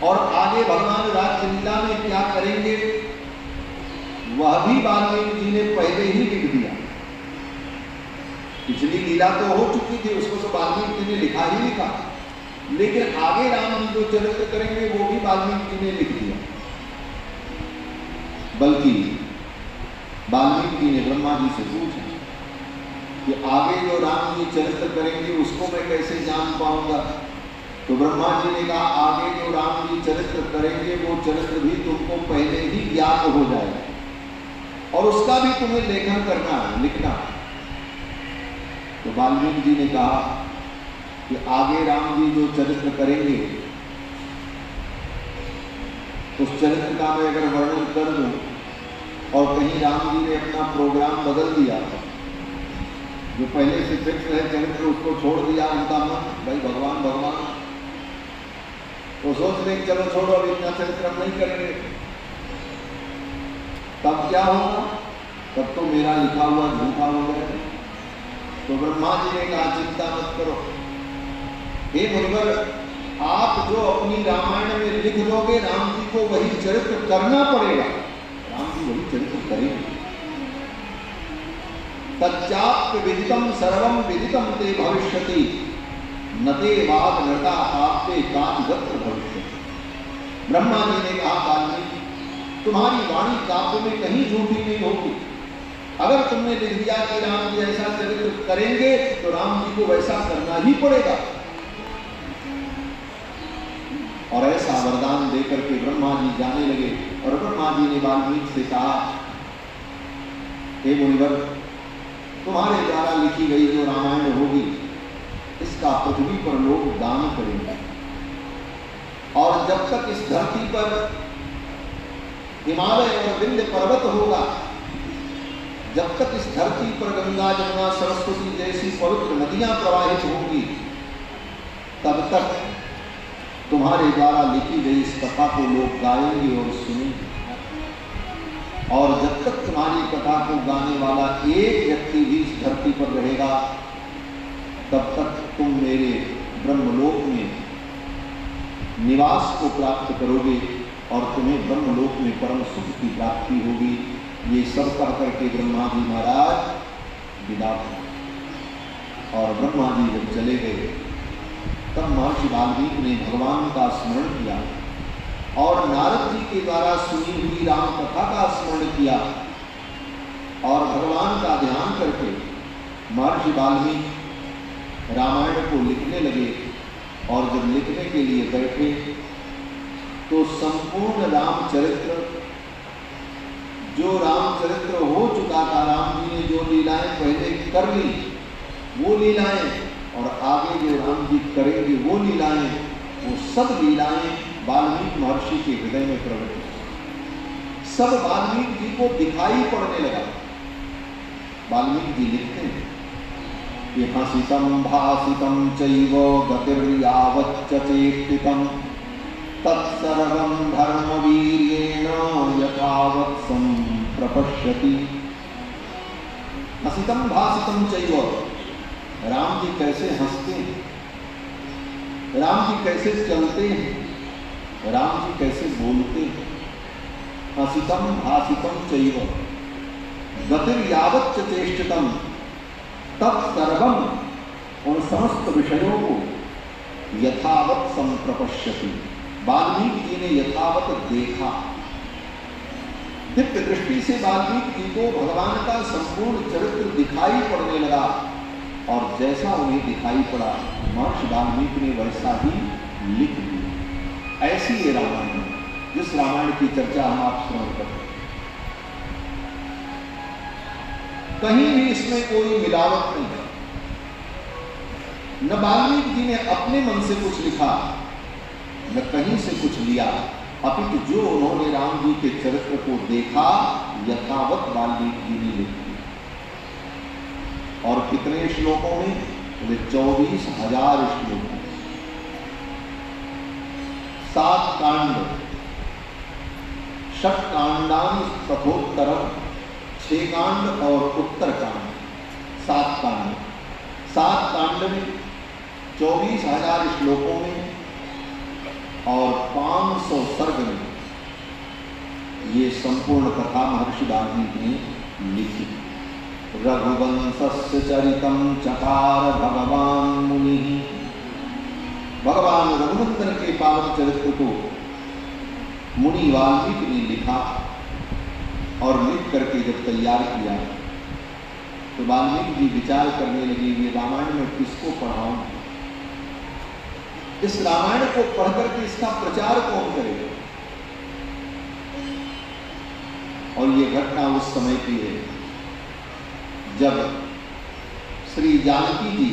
और आगे भगवान राजलीला में क्या करेंगे वह भी वाल्मीकि जी ने पहले ही लिख दिया। पिछली लीला तो हो चुकी थी, उसको तो वाल्मीकि जी ने लिखा ही लिखा, लेकिन आगे राम जी जो चरित्र करेंगे वो भी वाल्मीकि जी ने लिख दिया। बल्कि वाल्मीकि जी ने ब्रह्मा जी से पूछा कि आगे जो राम जी चरित्र करेंगे उसको मैं कैसे जान पाऊंगा। तो ब्रह्मा जी ने कहा आगे जो राम जी चरित्र करेंगे वो चरित्र भी तुमको पहले ही ज्ञात हो जाएगा और उसका भी तुम्हें लेखन करना है, लिखना है। तो वाल्मीकि जी ने कहा कि आगे राम जी जो चरित्र करेंगे उस चरित्र का मैं अगर वर्णन कर दूं और कहीं राम जी ने अपना प्रोग्राम बदल दिया, जो पहले से फिक्स है चरित्र उसको छोड़ दिया उनका मन, भाई भगवान भगवान, वो सोच रहे चलो छोड़ो अब इतना चरित्र हम नहीं करेंगे, तब क्या होगा? तब तो मेरा लिखा हुआ झूठा हो गया। तो ब्रह्मा जी ने कहा चिंता मत करो, हे मुनिवर, आप जो अपनी रामायण में लिख दोगे राम जी को वही चरित्र करना पड़ेगा, राम जी वही चरित्र करेंगे। तच्चाप्य विदितम सर्वम विदितम ते भविष्यति न ते वाद नृता आपते काव्यत्र भविष्यति। ब्रह्मा जी ने कहा वाल्मीकि तुम्हारी वाणी काव्य में कहीं झूठी नहीं होगी। अगर तुमने लिख दिया कि राम जी ऐसा चरित्र करेंगे तो राम जी को वैसा करना ही पड़ेगा। और ऐसा वरदान देकर के ब्रह्मा जी जाने लगे और ब्रह्मा जी ने वाल्मीकि से कहा हे मुनिवर, तुम्हारे द्वारा लिखी गई जो रामायण होगी इसका पृथ्वी पर लोग दान करेंगे और जब तक इस धरती पर हिमालय और विंध्य पर्वत होगा, जब तक इस धरती पर गंगा जमुना सरस्वती जैसी पवित्र नदियां प्रवाहित होंगी, तब तक तुम्हारे द्वारा लिखी गई इस कथा को लोग गाएंगे और सुनेंगे। और जब तक तुम्हारी कथा को गाने वाला एक व्यक्ति भी इस धरती पर रहेगा, तब तक तुम मेरे ब्रह्मलोक में निवास को प्राप्त करोगे और तुम्हें ब्रह्मलोक में परम सुख की प्राप्ति होगी। ये सब कह करके ब्रह्मा जी महाराज विदा हुए। और ब्रह्मा जी जब चले गए तब महर्षि वाल्मीकि ने भगवान का स्मरण किया और नारद जी के द्वारा सुनी हुई राम कथा का स्मरण किया और भगवान का ध्यान करके महर्षि वाल्मीकि रामायण को लिखने लगे। और जब लिखने के लिए बैठे तो संपूर्ण रामचरित्र, जो रामचरित्र हो चुका था, राम जी ने जो लीलाएं पहले कर ली वो लीलाएं और आगे जो राम जी करेंगे वो लीलाएं, वो सब लीलाएं वाल्मीकि महर्षि के हृदय में प्रकट हुई। सब वाल्मीकि जी को दिखाई पड़ने लगा। वाल्मीकि जी लिखते हैं कि हसितं भासितं चैव गतिर्यावच्च चेष्टितं तत्सर्वं धर्मवीर्येण यथावत् संप्रपश्यति। हसितं भासितं चैव, राम जी कैसे हंसते हैं, राम जी कैसे चलते हैं, राम जी कैसे बोलते हैं। हसितं भासितं चैव गतिर्यावच्च चेष्टितं तत्सर्वं, उन समस्त विषयों को यथावत् संप्रपश्यति, वाल्मीकि जी ने यथावत देखा। दिव्य दृष्टि से वाल्मीकि जी को भगवान का संपूर्ण चरित्र दिखाई पड़ने लगा और जैसा उन्हें दिखाई पड़ा महर्षि वाल्मीकि ने वैसा ही लिख दिया। ऐसी ये रामायण, जिस रामायण की चर्चा हम आप श्रवण करते हैं, कहीं भी इसमें कोई मिलावट नहीं है। न वाल्मीकि जी ने अपने मन से कुछ लिखा न कहीं से कुछ लिया, अपितु जो उन्होंने राम जी के चरित्र को देखा यथावत वाल्मीकि जी ने लिख दिया। और कितने श्लोकों में? 24,000 श्लोकों, 7 कांड, षट कांडानि तथोत्तरम, 6 कांड और उत्तर कांड, 7 कांड। 7 कांड में 24,000 श्लोकों में और 500 500 सर्ग में ये संपूर्ण कथा महर्षि वाल्मीकि ने लिखी। रघुवंशस्य चरितम चकार भगवान मुनि। भगवान रघुनंदन के पावन चरित्र को मुनि वाल्मीकि ने लिखा और लिख करके जब तैयार किया तो वाल्मीकि जी विचार करने लगे, ये रामायण में किसको पढ़ाऊं? इस रामायण को पढ़ करके इसका प्रचार कौन करेगा? और ये घटना उस समय की है जब श्री जानकी जी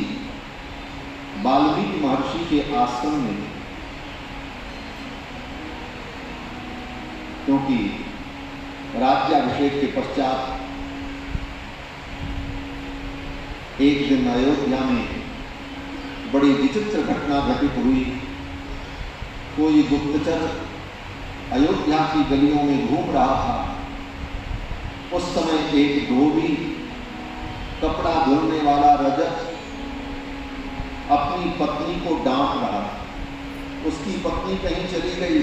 वाल्मीकि महर्षि के आश्रम में, क्योंकि राज्याभिषेक के पश्चात एक दिन अयोध्या में बड़ी विचित्र घटना घटित हुई। कोई गुप्तचर अयोध्या की गलियों में घूम रहा था। उस समय एक धोबी, कपड़ा धुलने वाला रजक अपनी पत्नी को डांट रहा था। उसकी पत्नी कहीं चली गई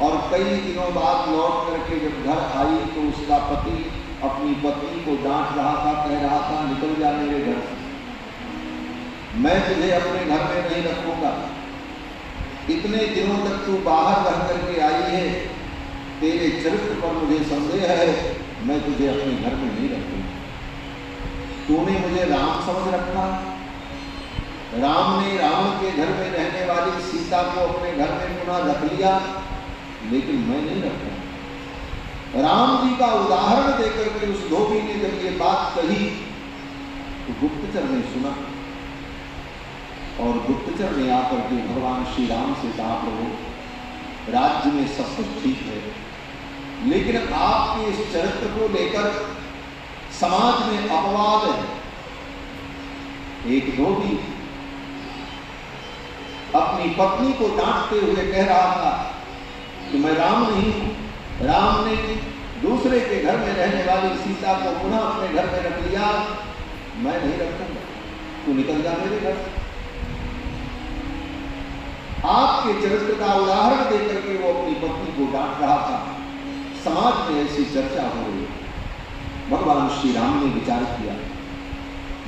और कई दिनों बाद लौट करके जब घर आई तो उसका पति अपनी पत्नी को डांट रहा था, कह रहा था, निकल जा मेरे घर से, मैं तुझे अपने घर में नहीं रखूंगा। इतने दिनों तक तू बाहर रह करके आई है, तेरे चरित्र पर मुझे संदेह है, मैं तुझे अपने घर में नहीं रखूंगा। तूने मुझे राम समझ रखा। राम ने रावण के घर में रहने वाली सीता को अपने घर में पुनः रख लिया, लेकिन मैं नहीं रखा। राम जी का उदाहरण देकर के उस धोबी ने जब ये बात कही तो गुप्तचर ने सुना और गुप्तचर ने आकर के भगवान श्री राम से कहा, प्रभु राज्य में सब कुछ ठीक है, लेकिन आपके इस चरित्र को लेकर समाज में अपवाद है। एक धोबी अपनी पत्नी को डांटते हुए कह रहा था कि मैं राम नहीं हूं। राम ने दूसरे के घर में रहने वाली सीता को पुनः अपने घर में रख लिया, मैं नहीं रखूंगा, तू निकल जा मेरे घर से। आपके चरित्र का उदाहरण देकर के वो अपनी पत्नी को डांट रहा था। समाज में ऐसी चर्चा हो रही। भगवान श्री राम ने विचार किया,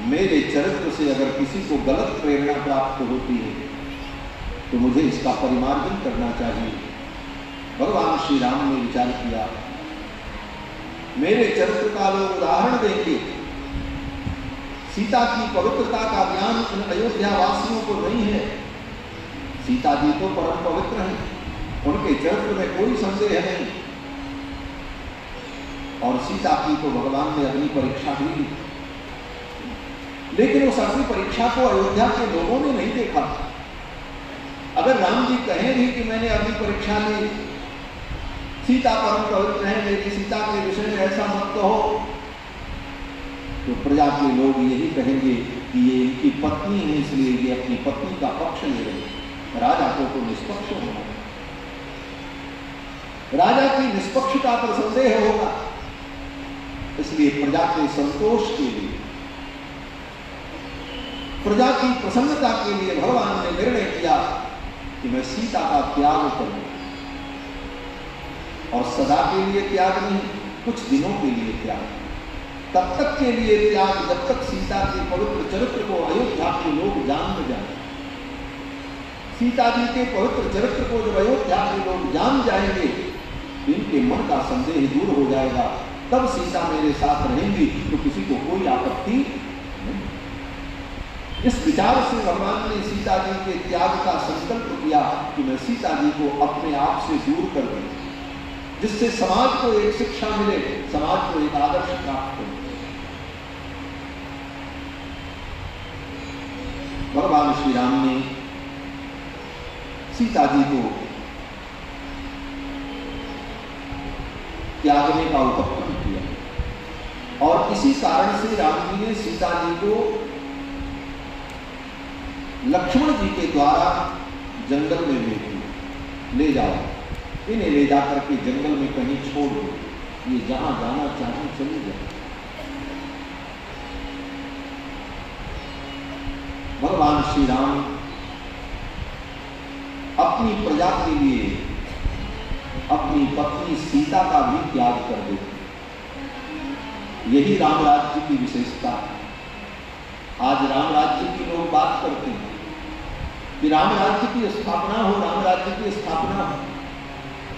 मेरे चरित्र से अगर किसी को गलत प्रेरणा प्राप्त होती है तो मुझे इसका परिमार्जन करना चाहिए। भगवान श्री राम ने विचार किया, मेरे चरित्र का लोग उदाहरण देंगे, सीता की पवित्रता का ज्ञान इन अयोध्या वासियों को नहीं है। सीता जी तो परम पवित्र हैं, उनके चरित्र में कोई संदेह नहीं। और सीता की तो भगवान ने अग्नि परीक्षा भी ली, लेकिन उस अग्नि परीक्षा को अयोध्या के लोगों ने नहीं देखा। अगर राम जी कहें भी कि मैंने अग्नि परीक्षा ली, सीता परम पवित्र है, मेरी सीता के विषय में ऐसा मत कहो, तो प्रजा के लोग यही कहेंगे कि ये इनकी पत्नी है, इसलिए ये अपनी पत्नी का पक्ष ले रहे। राजा को तो निष्पक्ष होना, राजा की निष्पक्षता पर संदेह होगा, इसलिए प्रजा के संतोष के लिए, प्रजा की प्रसन्नता के लिए भगवान ने निर्णय किया कि मैं सीता का त्याग करूं। और सदा के लिए त्याग नहीं, कुछ दिनों के लिए त्याग, तब तक के लिए त्याग जब तक सीता के पवित्र चरित्र को अयोध्या के लोग जान न जाए। सीता जी के पवित्र चरित्र को जब अयोध्या के लोग जान जाएंगे, इनके मन का संदेह दूर हो जाएगा, तब सीता मेरे साथ रहेंगी तो किसी को कोई आपत्ति नहीं। इस विचार से भगवान ने सीता जी के त्याग का संकल्प किया कि मैं सीता जी को अपने आप से दूर कर दूं, जिससे समाज को एक शिक्षा मिले, समाज को एक आदर्श प्राप्त हो। भगवान श्री राम ने सीता जी को त्यागने का उपक्रम किया और इसी कारण से राम जी ने सीता जी को लक्ष्मण जी के द्वारा जंगल में भेज दिया, ले जाओ, इन्हें ले जाकर के जंगल में कहीं छोड़ दो, ये जहां जाना चाहे चले जाए। भगवान श्री राम अपनी प्रजा के लिए अपनी पत्नी सीता का भी त्याग कर देते। यही राम राज्य की विशेषता है। आज राम राज्य की लोग बात करते हैं कि राम राज्य की स्थापना हो, राम राज्य की स्थापना हो।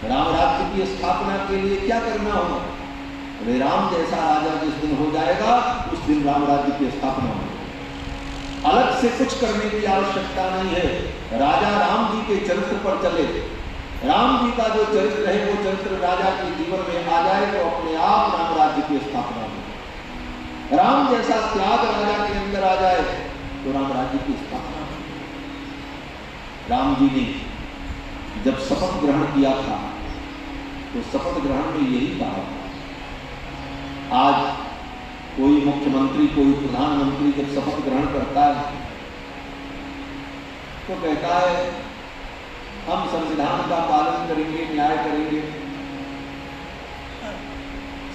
राम राज्य की स्थापना के लिए क्या करना होगा? अरे राम जैसा राजा जिस दिन हो जाएगा उस दिन राम राज्य की स्थापना होगी। अलग से कुछ करने की आवश्यकता नहीं है। राजा राम जी के चरित्र पर चले, राम जी का जो चरित्र है वो चरित्र राजा के जीवन में आ जाए तो अपने आप राम राज्य की स्थापना होगी। राम जैसा त्याग राजा के अंदर आ जाए तो राम राज्य की स्थापना होगी। राम जी ने जब शपथ ग्रहण किया था तो शपथ ग्रहण में यही कहा था। आज कोई मुख्यमंत्री, कोई प्रधानमंत्री जब शपथ ग्रहण करता है तो कहता है हम संविधान का पालन करेंगे, न्याय करेंगे,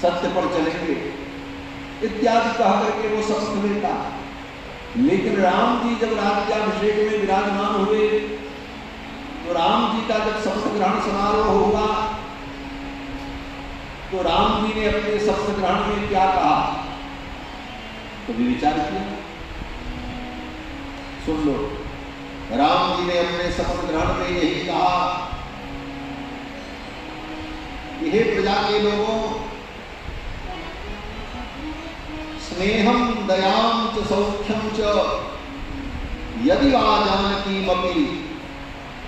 सत्य पर चलेंगे इत्यादि कह करके वो शपथ लेता। लेकिन राम जी जब राज्याभिषेक में विराजमान हुए तो राम जी का जब शपथ ग्रहण समारोह होगा तो राम जी ने अपने शपथ ग्रहण में क्या कहा? कभी विचार किया? सुन लो, राम जी ने अपने शपथ ग्रहण में यही कहा कि हे प्रजा के लोगों, स्नेहम दयाम च सौख्यम च यदि वा जानकीमपि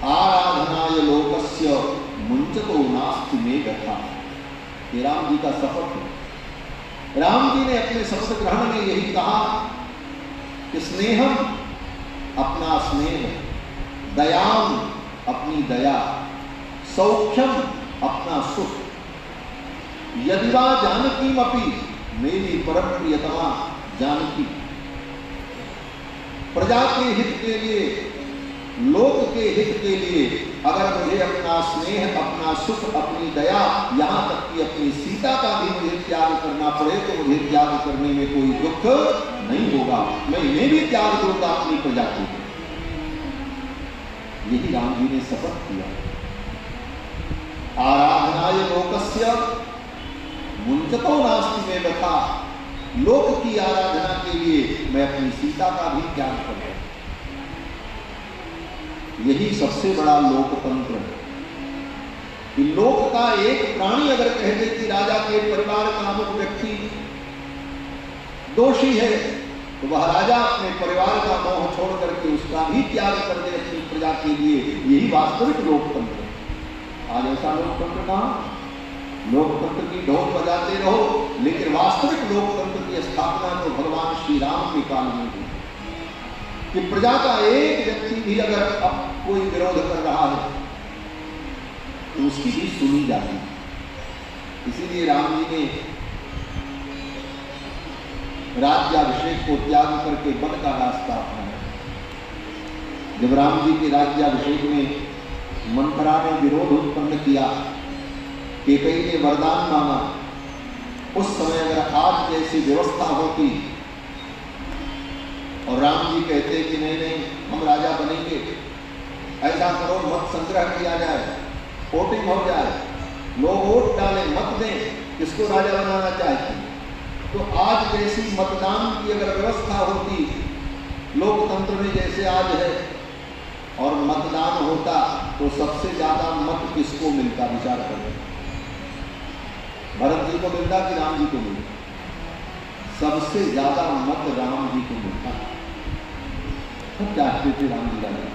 आराधनाय लोकस्य मुंचतो नास्ति मे गथा। ये राम जी का शपथ है। राम जी ने अपने शपथ ग्रहण में यही कहा कि स्नेहम अपना स्नेह, दयाम अपनी दया, सौख्यम अपना सुख, यदि वा जानकीमपि मेरी परम प्रियतमा जानकी, प्रजा के हित के लिए, लोक के हित के लिए अगर मुझे अपना स्नेह, अपना सुख, अपनी दया, यहां तक कि अपनी सीता का भी मुझे त्याग करना पड़े तो मुझे त्याग करने में कोई दुख नहीं होगा। मैं इन्हें भी त्याग दूंगा अपनी प्रजा के लिए। यही राम जी ने शपथ किया। आराधनाय लोकस्य मुंचतो नास्ति मे गथा। लोक की आराधना के लिए मैं अपनी सीता का भी त्याग करूंगा। यही सबसे बड़ा लोकतंत्र है कि लोक का एक प्राणी अगर कह दे कि राजा के परिवार का अमुक व्यक्ति दोषी है तो वह राजा अपने परिवार का मोह छोड़ करके उसका भी त्याग कर दे अपनी प्रजा के लिए। यही वास्तविक लोकतंत्र है। आज ऐसा लोकतंत्र कहां? लोकतंत्र की ढोल बजाते रहो, लेकिन वास्तविक लोकतंत्र की स्थापना तो भगवान श्री राम के काल में हुई कि प्रजा का एक व्यक्ति भी अगर अब कोई विरोध कर रहा है तो उसकी भी सुनी जाती है। इसीलिए राम जी ने राज्याभिषेक को त्याग करके वन का रास्ता अपनाया। जब राम जी के राज्याभिषेक में मंथरा ने विरोध उत्पन्न किया, कैकेयी ने वरदान मांगा, उस समय अगर आज जैसी व्यवस्था होती और राम जी कहते कि नहीं नहीं हम राजा बनेंगे, ऐसा करो मत संग्रह किया जाए, वोटिंग हो जाए, लोग वोट डालें, मत दें किसको राजा बनाना चाहते, तो आज जैसी मतदान की अगर व्यवस्था होती लोकतंत्र में जैसे आज है और मतदान होता तो सबसे ज्यादा मत किसको मिलता? विचार करें। भरत जी को मिलता कि राम जी को मिलता? सबसे ज्यादा मत राम जी को मिलता। सब चाहते थे राम जी राजा।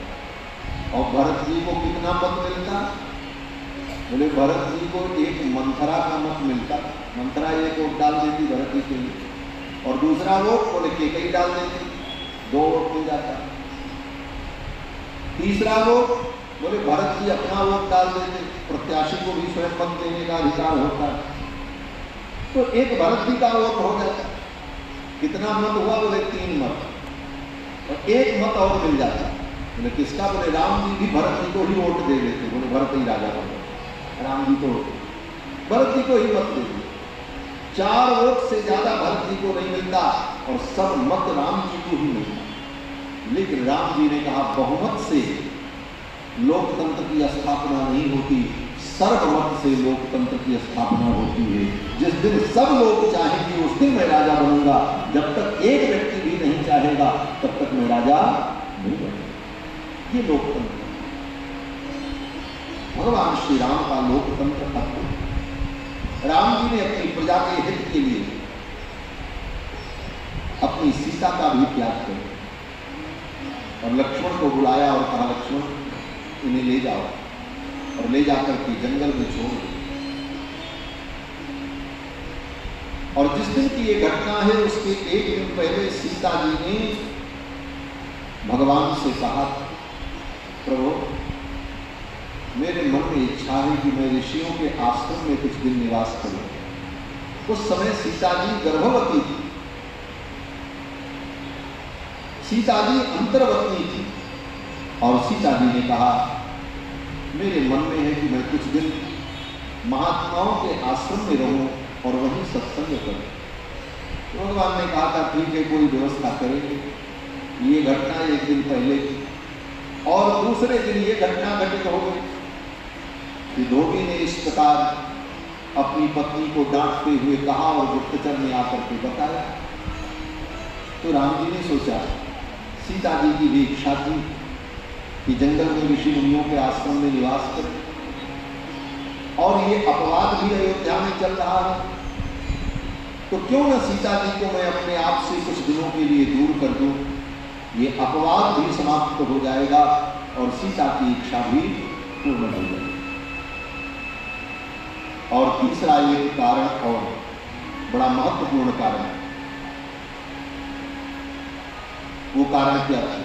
और भरत जी को कितना मत मिलता? बोले भरत जी को एक मंथरा का मत मिलता। मंथरा एक वोट डाल देती भरत जी के लिए, और दूसरा वोट बोले कैकेयी डाल देती, 2 वोट मिल जाता। तीसरा वोट बोले भरत जी अपना वोट डाल देते, प्रत्याशी को भी स्वयं मत देने का अधिकार होता है, तो एक भरत जी का वोट हो जाता। कितना मत हुआ? बोले 3 मत, और 1 मत और मिल जाता। बोले किसका? बोले राम जी भी भरत जी को ही वोट दे देते। बोले भरत ही राजा बने, राम जी को भरत जी को ही मत दे देते। 4 वोट से ज्यादा भरत जी को नहीं मिलता और सब मत राम जी को ही मिलता। लेकिन राम जी ने कहा बहुमत से लोकतंत्र की स्थापना नहीं होती, सर्वमत से लोकतंत्र की स्थापना होती है। जिस दिन सब लोग चाहेंगे उस दिन मैं राजा बनूंगा, जब तक एक व्यक्ति भी नहीं चाहेगा तब तक मैं राजा नहीं बनूंगा। ये लोकतंत्र, भगवान श्री राम का लोकतंत्र अद्भुत। राम जी ने अपनी प्रजा के हित के लिए अपनी सीता का भी त्याग किया और लक्ष्मण को बुलाया और कहा, लक्ष्मण इन्हें ले जाओ और ले जाकर के जंगल में छोड़ दो। और जिस दिन की ये घटना है उसके एक दिन पहले सीता जी ने भगवान से कहा, प्रभु मेरे मन में इच्छा है कि मैं ऋषियों के आश्रम में कुछ दिन निवास करूं। उस समय सीता जी गर्भवती थी, सीता जी अंतर्वतनी थी और सीता जी ने कहा, मेरे मन में है कि मैं कुछ दिन महात्माओं के आश्रम में रहूं और वहीं सत्संग करूं। तो भगवान ने कहा था, ठीक है, कोई व्यवस्था करेंगे। ये घटना एक दिन पहले की और दूसरे दिन ये घटना घटित हो गई कि धोबी ने इस प्रकार अपनी पत्नी को डांटते हुए कहा और गुप्तचर ने आकर के बताया। तो राम जी ने सोचा, सीता जी की भी इच्छा थी कि जंगल में ऋषि मुनियों के आश्रम में निवास करें, और ये अपवाद भी अयोध्या में चल रहा है, तो क्यों न सीता जी को मैं अपने आप से कुछ दिनों के लिए दूर कर दूं। ये अपवाद भी समाप्त हो जाएगा और सीता की इच्छा भी पूर्ण हो जाएगी। और तीसरा एक कारण और बड़ा महत्वपूर्ण कारण, वो कारण क्या था?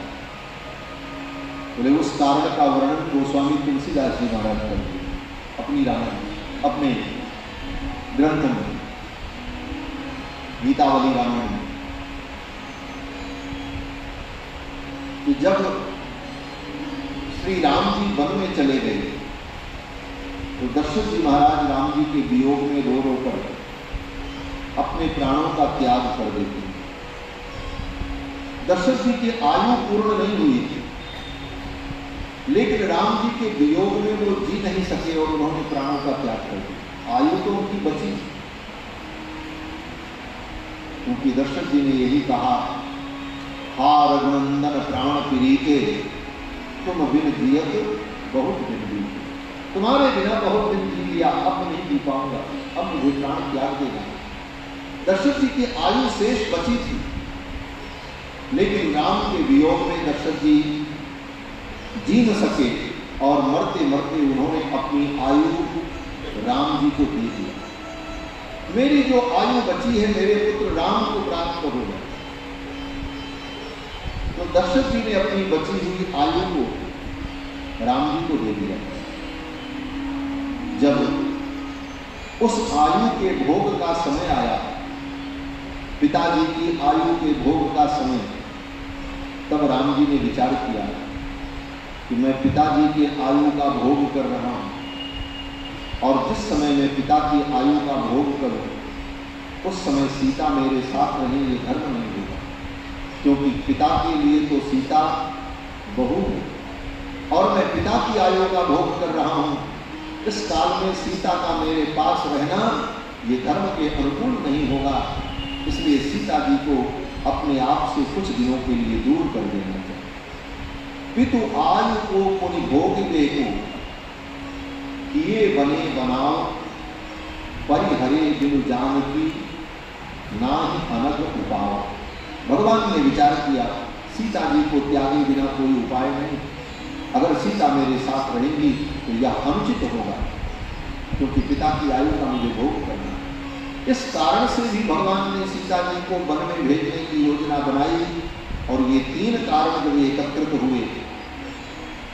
बोले उस कारण का वर्णन गोस्वामी तुलसीदास जी महाराज करते अपनी रामायण, अपने ग्रंथ में, गीतावली रामायण में, कि जब श्री राम जी वन में चले गए तो दशरथ जी महाराज राम जी के वियोग में रो रो कर अपने प्राणों का त्याग कर देते। दशरथ जी की आयु पूर्ण नहीं हुई थी, लेकिन राम जी के वियोग में वो जी नहीं सके और उन्होंने प्राणों का त्याग कर दिया। आयु तो उनकी बची, क्योंकि दशरथ जी ने यही कहा, हा रघुनंदन प्राण प्रीते तुम बिन जियत बहुत दिन बीते। तुम्हारे बिना बहुत दिन जी लिया, अब नहीं जी पाऊंगा, अब मुझे प्राण त्याग देना। दशरथ जी की आयु शेष बची थी, लेकिन राम के वियोग में दशरथ जी जी न सके और मरते मरते उन्होंने अपनी आयु राम जी को दे दिया। मेरी जो आयु बची है मेरे पुत्र राम को प्राप्त होगा। तो दशरथ जी ने अपनी बची हुई आयु को राम जी को दे दिया। जब उस आयु के भोग का समय आया, पिताजी की आयु के भोग का समय, तब राम जी ने विचार किया कि मैं पिताजी के आयु का भोग कर रहा हूं, और जिस समय मैं पिता की आयु का भोग करूं उस समय सीता मेरे साथ रहे, ये धर्म नहीं होगा, क्योंकि पिता के लिए तो सीता बहू है और मैं पिता की आयु का भोग कर रहा हूं। इस काल में सीता का मेरे पास रहना ये धर्म के अनुकूल नहीं होगा, इसलिए सीता जी को अपने आप से कुछ दिनों के लिए दूर कर देना चाहिए। पितु आयु को पुनि भोग देखो, किए बने बनाओ, परिहरे बिनु जानकी, ना ही अनग उपाओ। भगवान ने विचार किया, सीता जी को त्यागे बिना कोई उपाय नहीं। अगर सीता मेरे साथ रहेंगी तो यह अनुचित होगा, क्योंकि पिता की आयु का मुझे भोग करना। इस कारण से भी भगवान ने सीता जी को वन में भेजने की योजना बनाई, और ये तीन कारण जब एकत्रित हुए,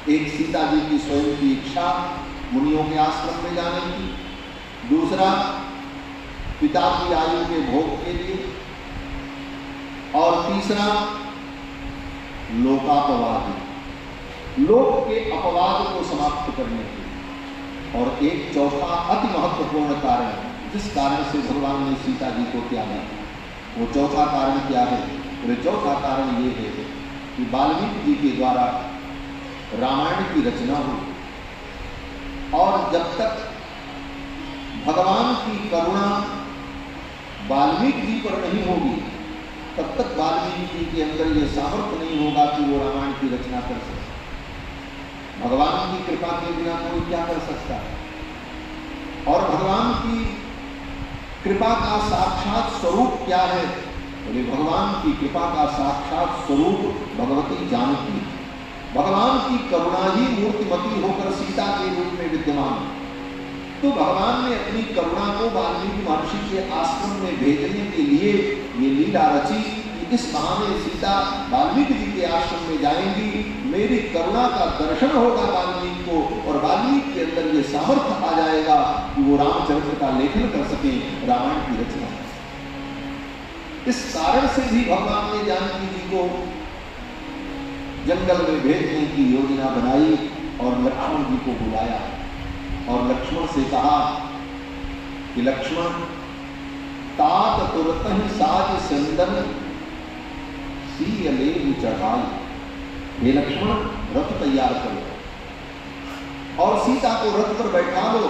एक सीता जी की स्वयं की इच्छा मुनियों के आश्रम में जाने की, दूसरा पिता की आयु के भोग के लिए, और तीसरा लोकापवाद, लोक के अपवाद को समाप्त करने के लिए, और एक चौथा अति महत्वपूर्ण कारण जिस कारण से भगवान ने सीता जी को त्यागा, वो चौथा कारण क्या है? वो चौथा कारण ये है कि वाल्मीकि जी के द्वारा रामायण की रचना हो, और जब तक भगवान की करुणा वाल्मीकि जी पर नहीं होगी, तब तक वाल्मीकि जी के अंदर यह सामर्थ्य नहीं होगा कि वो रामायण की रचना कर सके। भगवान की कृपा के बिना कोई क्या कर सकता है? और भगवान की कृपा का साक्षात स्वरूप क्या है? बोले भगवान की कृपा का साक्षात स्वरूप भगवती जानकी। भगवान की करुणा ही मूर्तिमती होकर सीता के रूप में विद्यमान है। तो भगवान ने अपनी करुणा को वाल्मीकि महर्षि के आश्रम में भेजने के लिए ये लीला रची कि इस बहाने सीता वाल्मीकि जी के आश्रम में जाएंगी, मेरी करुणा का दर्शन होगा वाल्मीकि को, और वाल्मीकि के अंदर ये सामर्थ्य आ जाएगा कि वो रामचरित्र का लेखन कर सके, रामायण की रचना। इस कारण से भी भगवान ने जानकी जी को जंगल में भेजने की योजना बनाई और लक्ष्मण जी को बुलाया और लक्ष्मण से कहा कि लक्ष्मण, तात तुरत ही साज संदन सी अले चढ़ाई। हे लक्ष्मण, रथ तैयार करो और सीता को रथ पर बैठा लो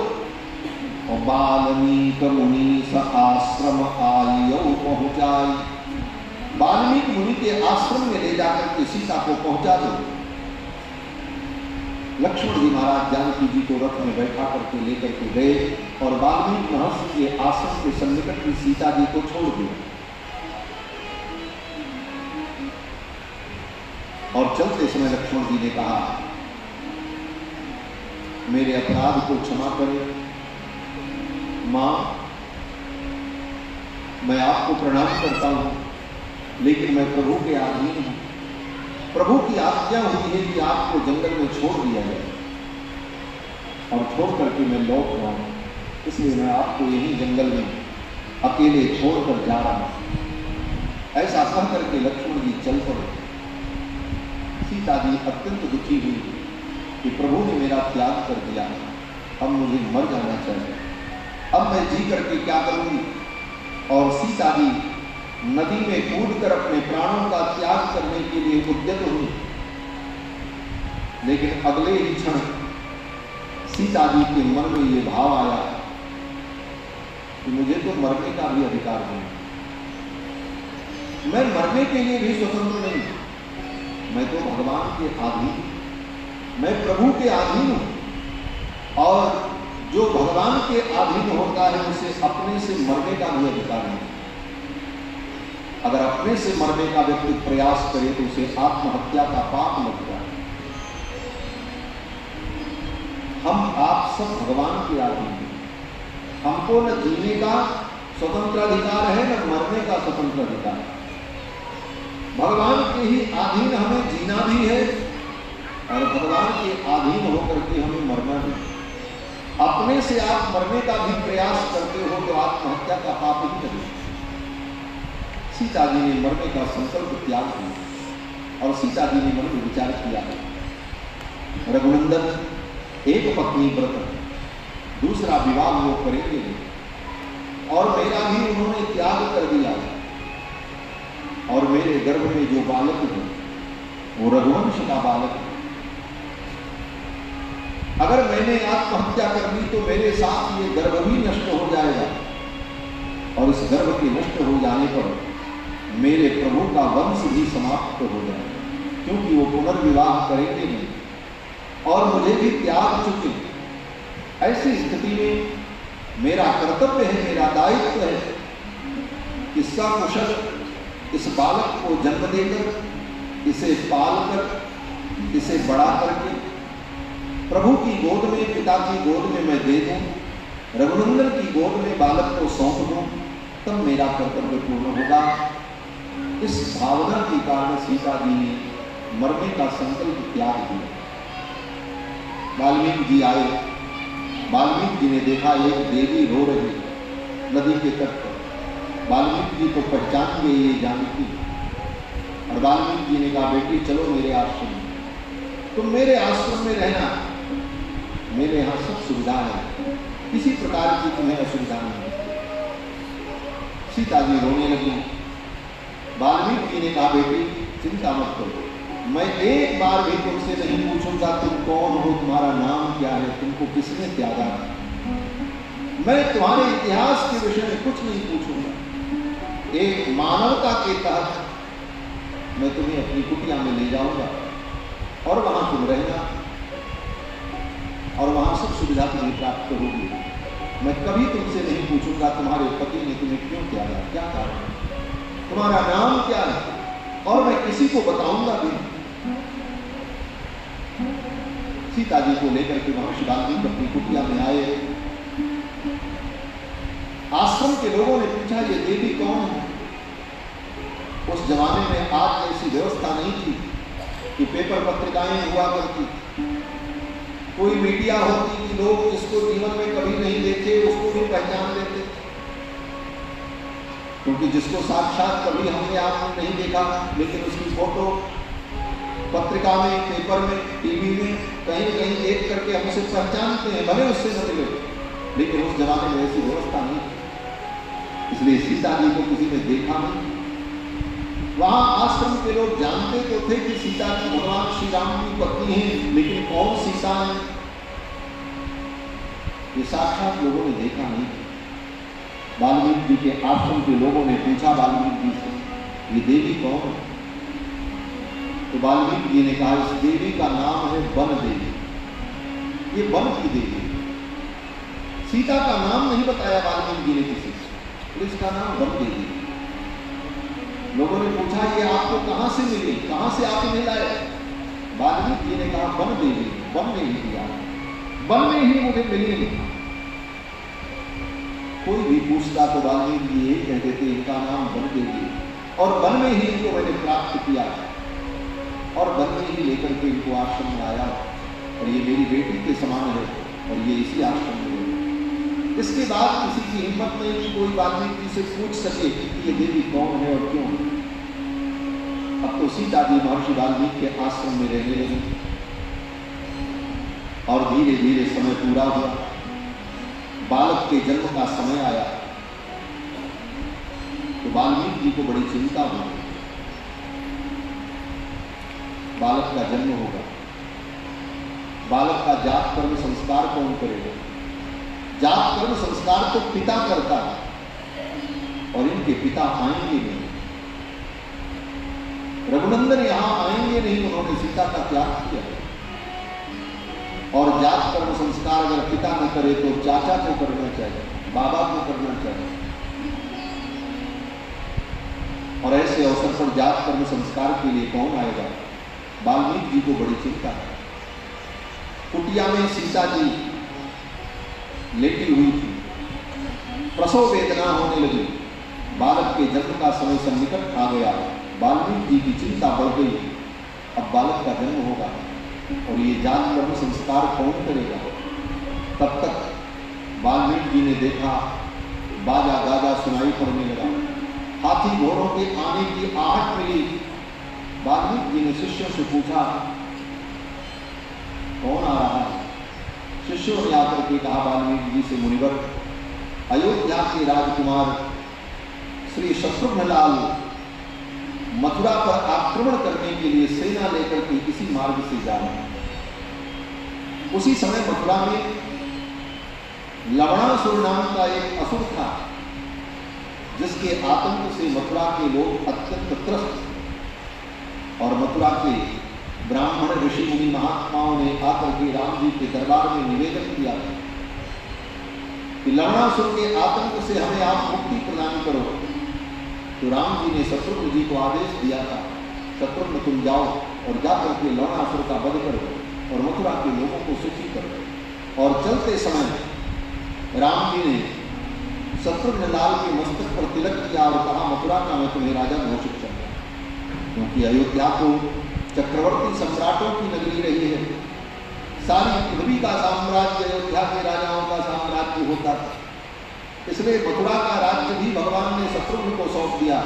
और वाल्मीकि मुनि स आश्रम आयौ पहुंचाई। वाल्मीकि मुनि के आश्रम में ले जाकर के सीता को पहुंचा दो। लक्ष्मण जी महाराज जानकी जी को रथ में बैठा करके लेकर के गए और वाल्मीकि महर्षि के आश्रम के सन्निकट की सीता जी को छोड़ दिया और चलते समय लक्ष्मण जी ने कहा, मेरे अपराध को क्षमा करें मां, मैं आपको प्रणाम करता हूं, लेकिन मैं प्रभु के अधीन हूं। प्रभु की आज्ञा हुई है कि आपको जंगल में छोड़ दिया जाए और छोड़ करके मैं लौट रहा हूं, इसलिए मैं आपको यही जंगल में अकेले छोड़कर जा रहा हूं। ऐसा कह करके लक्ष्मण जी चल पड़े। सीता जी अत्यंत दुखी हुई कि प्रभु ने मेरा त्याग कर दिया, अब मुझे मर जाना चाहिए, अब मैं जी करके क्या करूंगी? और सीता जी नदी में कूदकर अपने प्राणों का त्याग करने के लिए उद्यत हुई, लेकिन अगले ही क्षण सीता जी के मन में यह भाव आया कि मुझे तो मरने का भी अधिकार नहीं, मैं मरने के लिए भी स्वतंत्र नहीं, मैं तो भगवान के अधीन, मैं प्रभु के अधीन हूं, और जो भगवान के अधीन होता है उसे अपने से मरने का भी अधिकार नहीं। अगर अपने से मरने का व्यक्ति प्रयास करे तो उसे आत्महत्या का पाप लगता है। हम आप सब भगवान के अधीन हैं, हमको न जीने का स्वतंत्र अधिकार है न मरने का स्वतंत्र अधिकार है। भगवान के ही अधीन हमें जीना भी है और भगवान के अधीन होकर के हमें मरना भी। अपने से आप मरने का भी प्रयास करते हो तो आत्महत्या का पाप ही करें। सीता जी ने मरने का संकल्प त्याग किया और सीता जी ने मन में विचार किया, रघुनंदन एक पत्नी व्रत, दूसरा विवाह वो करेंगे और मेरा भी उन्होंने त्याग कर दिया और मेरे गर्भ में जो बालक है वो रघुवंश का बालक है। अगर मैंने आत्महत्या कर दी तो मेरे साथ ये गर्भ भी नष्ट हो जाएगा और इस गर्भ के नष्ट हो जाने पर मेरे प्रभु का वंश भी समाप्त हो जाएगा, क्योंकि वो पुनर्विवाह करेंगे नहीं और मुझे भी त्याग चुके। ऐसी स्थिति में मेरा कर्तव्य है, मेरा दायित्व है कि सकुशल इस बालक को जन्म देकर, इसे पालकर, इसे बड़ा करके प्रभु की गोद में, पिता की गोद में मैं दे दूं, रघुनंदन की गोद में बालक को सौंप दूं, तब मेरा कर्तव्य पूर्ण होगा। इस भावना के कारण सीता जी ने मरने का संकल्प त्याग किया। वाल्मीकि जी आए, वाल्मीकि जी ने देखा एक देवी रो रही नदी के तट पर। वाल्मीकि जी को पहचान गए ये जानकी और वाल्मीकि जी ने कहा, बेटी चलो मेरे आश्रम में, तुम मेरे आश्रम में रहना, मेरे यहाँ सब सुविधा है, किसी प्रकार की तुम्हें असुविधा नहीं है। सीता जी रोने लगी। वाल्मीकि जी ने कहा, बेटी चिंता मत करो, मैं एक बार भी तुमसे नहीं पूछूंगा तुम कौन हो, तुम्हारा नाम क्या है, तुमको किसने त्यागा। मैं तुम्हारे इतिहास के विषय में कुछ नहीं पूछूंगा। एक मानवता के तहत मैं तुम्हें अपनी कुटिया में ले जाऊंगा और वहां तुम रहना और वहां सब सुविधा तुम्हें प्राप्त होगी। मैं कभी तुमसे नहीं पूछूंगा तुम्हारे पति ने तुम्हें क्यों त्यागा, क्या कारण है, तुम्हारा नाम क्या है, और मैं किसी को बताऊंगा भी। सीता जी को लेकर के महर्षि वाल्मीकि अपनी कुटिया में आए। आश्रम के लोगों ने पूछा ये देवी कौन है। उस जमाने में आज ऐसी व्यवस्था नहीं थी कि पेपर पत्रिकाएं हुआ करती, कोई मीडिया होती कि लोग जिसको जीवन में कभी नहीं देखे उसको भी पहचान लेते, क्योंकि जिसको साक्षात कभी हमने आप नहीं देखा लेकिन उसकी फोटो पत्रिका में, पेपर में, टीवी में कहीं कहीं देख करके हम उसे पहचानते हैं, भले उससे न मिले, लेकिन उस जमाने में ऐसी व्यवस्था नहीं थी। इसलिए सीता जी को किसी ने देखा नहीं। वहां आश्रम के लोग जानते तो थे कि सीता जी भगवान श्री राम की पत्नी है, लेकिन कौन सीता है ये साक्षात लोगों ने देखा नहीं। वाल्मीकि जी के आश्रम के लोगों ने पूछा वाल्मीकि जी से ये देवी कौन है, तो वाल्मीकि जी ने कहा इस देवी का नाम है वन देवी, ये वन की देवी। सीता का नाम नहीं बताया वाल्मीकि जी ने किसी से, तो इसका नाम वन देवी। लोगों ने पूछा ये आपको कहां से मिली, कहां से आप इन्हें लाए। वाल्मीकि जी ने कहा वन देवी, वन में ही दिया, वन में ही मुझे मिली। कोई भी पूछता तो वाल्मीकि जी यही कहते थे इनका नाम वन देवी, और वन में ही इनको मैंने प्राप्त किया और वन में ही लेकर के इनको आश्रम में आया, और ये मेरी बेटी के समान है और ये इसी आश्रम में है। इसके बाद किसी की हिम्मत नहीं कि कोई वाल्मीकि से पूछ सके कि ये देवी कौन है और क्यों। अब तो सीता जी महर्षि वाल्मीकि के आश्रम में रहने लगी और धीरे धीरे समय पूरा हुआ। बालक के जन्म का समय आया तो वाल्मीकि जी को बड़ी चिंता हुई। बालक का जन्म होगा, बालक का जात कर्म संस्कार कौन करेगा। जात कर्म संस्कार तो पिता करता है और इनके पिता आएंगे नहीं, रघुनंदन यहां आएंगे नहीं, उन्होंने सीता का त्याग किया। और जात कर्म संस्कार अगर पिता न करे तो चाचा को करना चाहिए, बाबा को करना चाहिए। और ऐसे अवसर पर जात कर्म संस्कार के लिए कौन आएगा। वाल्मीकि जी को बड़ी चिंता है। कुटिया में सीता जी लेटी हुई थी, प्रसव वेदना होने लगी, बालक के जन्म का समय सन्निकट आ गया। वाल्मीकि जी की चिंता बढ़ गई, अब बालक का जन्म होगा और ये जात कर्म संस्कार कौन करेगा। तब तक वाल्मीकि जी ने देखा बाजा गाजा सुनाई पड़ने लगा, हाथी घोड़ों के आने की आहट मिली। वाल्मीकि जी ने शिष्यों से पूछा कौन आ रहा है। शिष्यों ने आकर के कहा वाल्मीकि जी से मुनिवर अयोध्या के राजकुमार श्री शत्रुघ्नलाल मथुरा पर आक्रमण करने के लिए सेना लेकर के इसी मार्ग से जा रहे हैं। उसी समय मथुरा में लवणासुर नाम का एक असुर था जिसके आतंक से मथुरा के लोग अत्यंत त्रस्त थे। और मथुरा के ब्राह्मण ऋषि मुनि महात्माओं ने आकर के राम जी के दरबार में निवेदन किया कि लवणासुर के आतंक से हमें आप मुक्ति प्रदान करो। तो राम जी ने शत्रुघ्न जी को आदेश दिया था, शत्रुघ्न तुम जाओ और जाकर के लवणासुर का वध करो और मथुरा के लोगों को सुखी करो। और चलते समय राम जी ने शत्रुघ्न लाल के मस्तक पर तिलक किया और कहा मथुरा का मैं तुम्हें राजा घोषित करता हूं, क्योंकि अयोध्या तो चक्रवर्ती सम्राटों की नगरी रही है। सारी पृथ्वी का साम्राज्य अयोध्या के राजाओं का साम्राज्य होता था। इसलिए मथुरा का राज्य भी भगवान ने शत्रुघ्न को सौंप दिया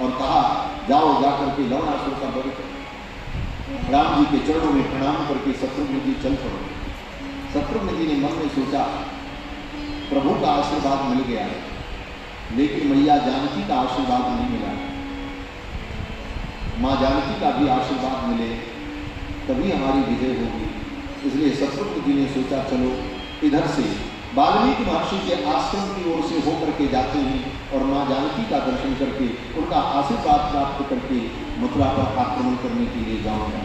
और कहा जाओ जाकर के लवणासुर का वध करो। राम जी के चरणों में प्रणाम करके शत्रुघ्न जी चल पड़े। शत्रुघ्न जी ने मन में सोचा प्रभु का आशीर्वाद मिल गया है, लेकिन मैया जानकी का आशीर्वाद नहीं मिला। माँ जानकी का भी आशीर्वाद मिले, तभी हमारी विजय होगी। इसलिए शत्रुघ्न जी ने सोचा चलो इधर से वाल्मीकि महर्षि के आश्रम की ओर से होकर के जाते हैं और माँ जानकी का दर्शन करके उनका आशीर्वाद प्राप्त करके मथुरा पर आक्रमण करने के लिए जाऊंगा।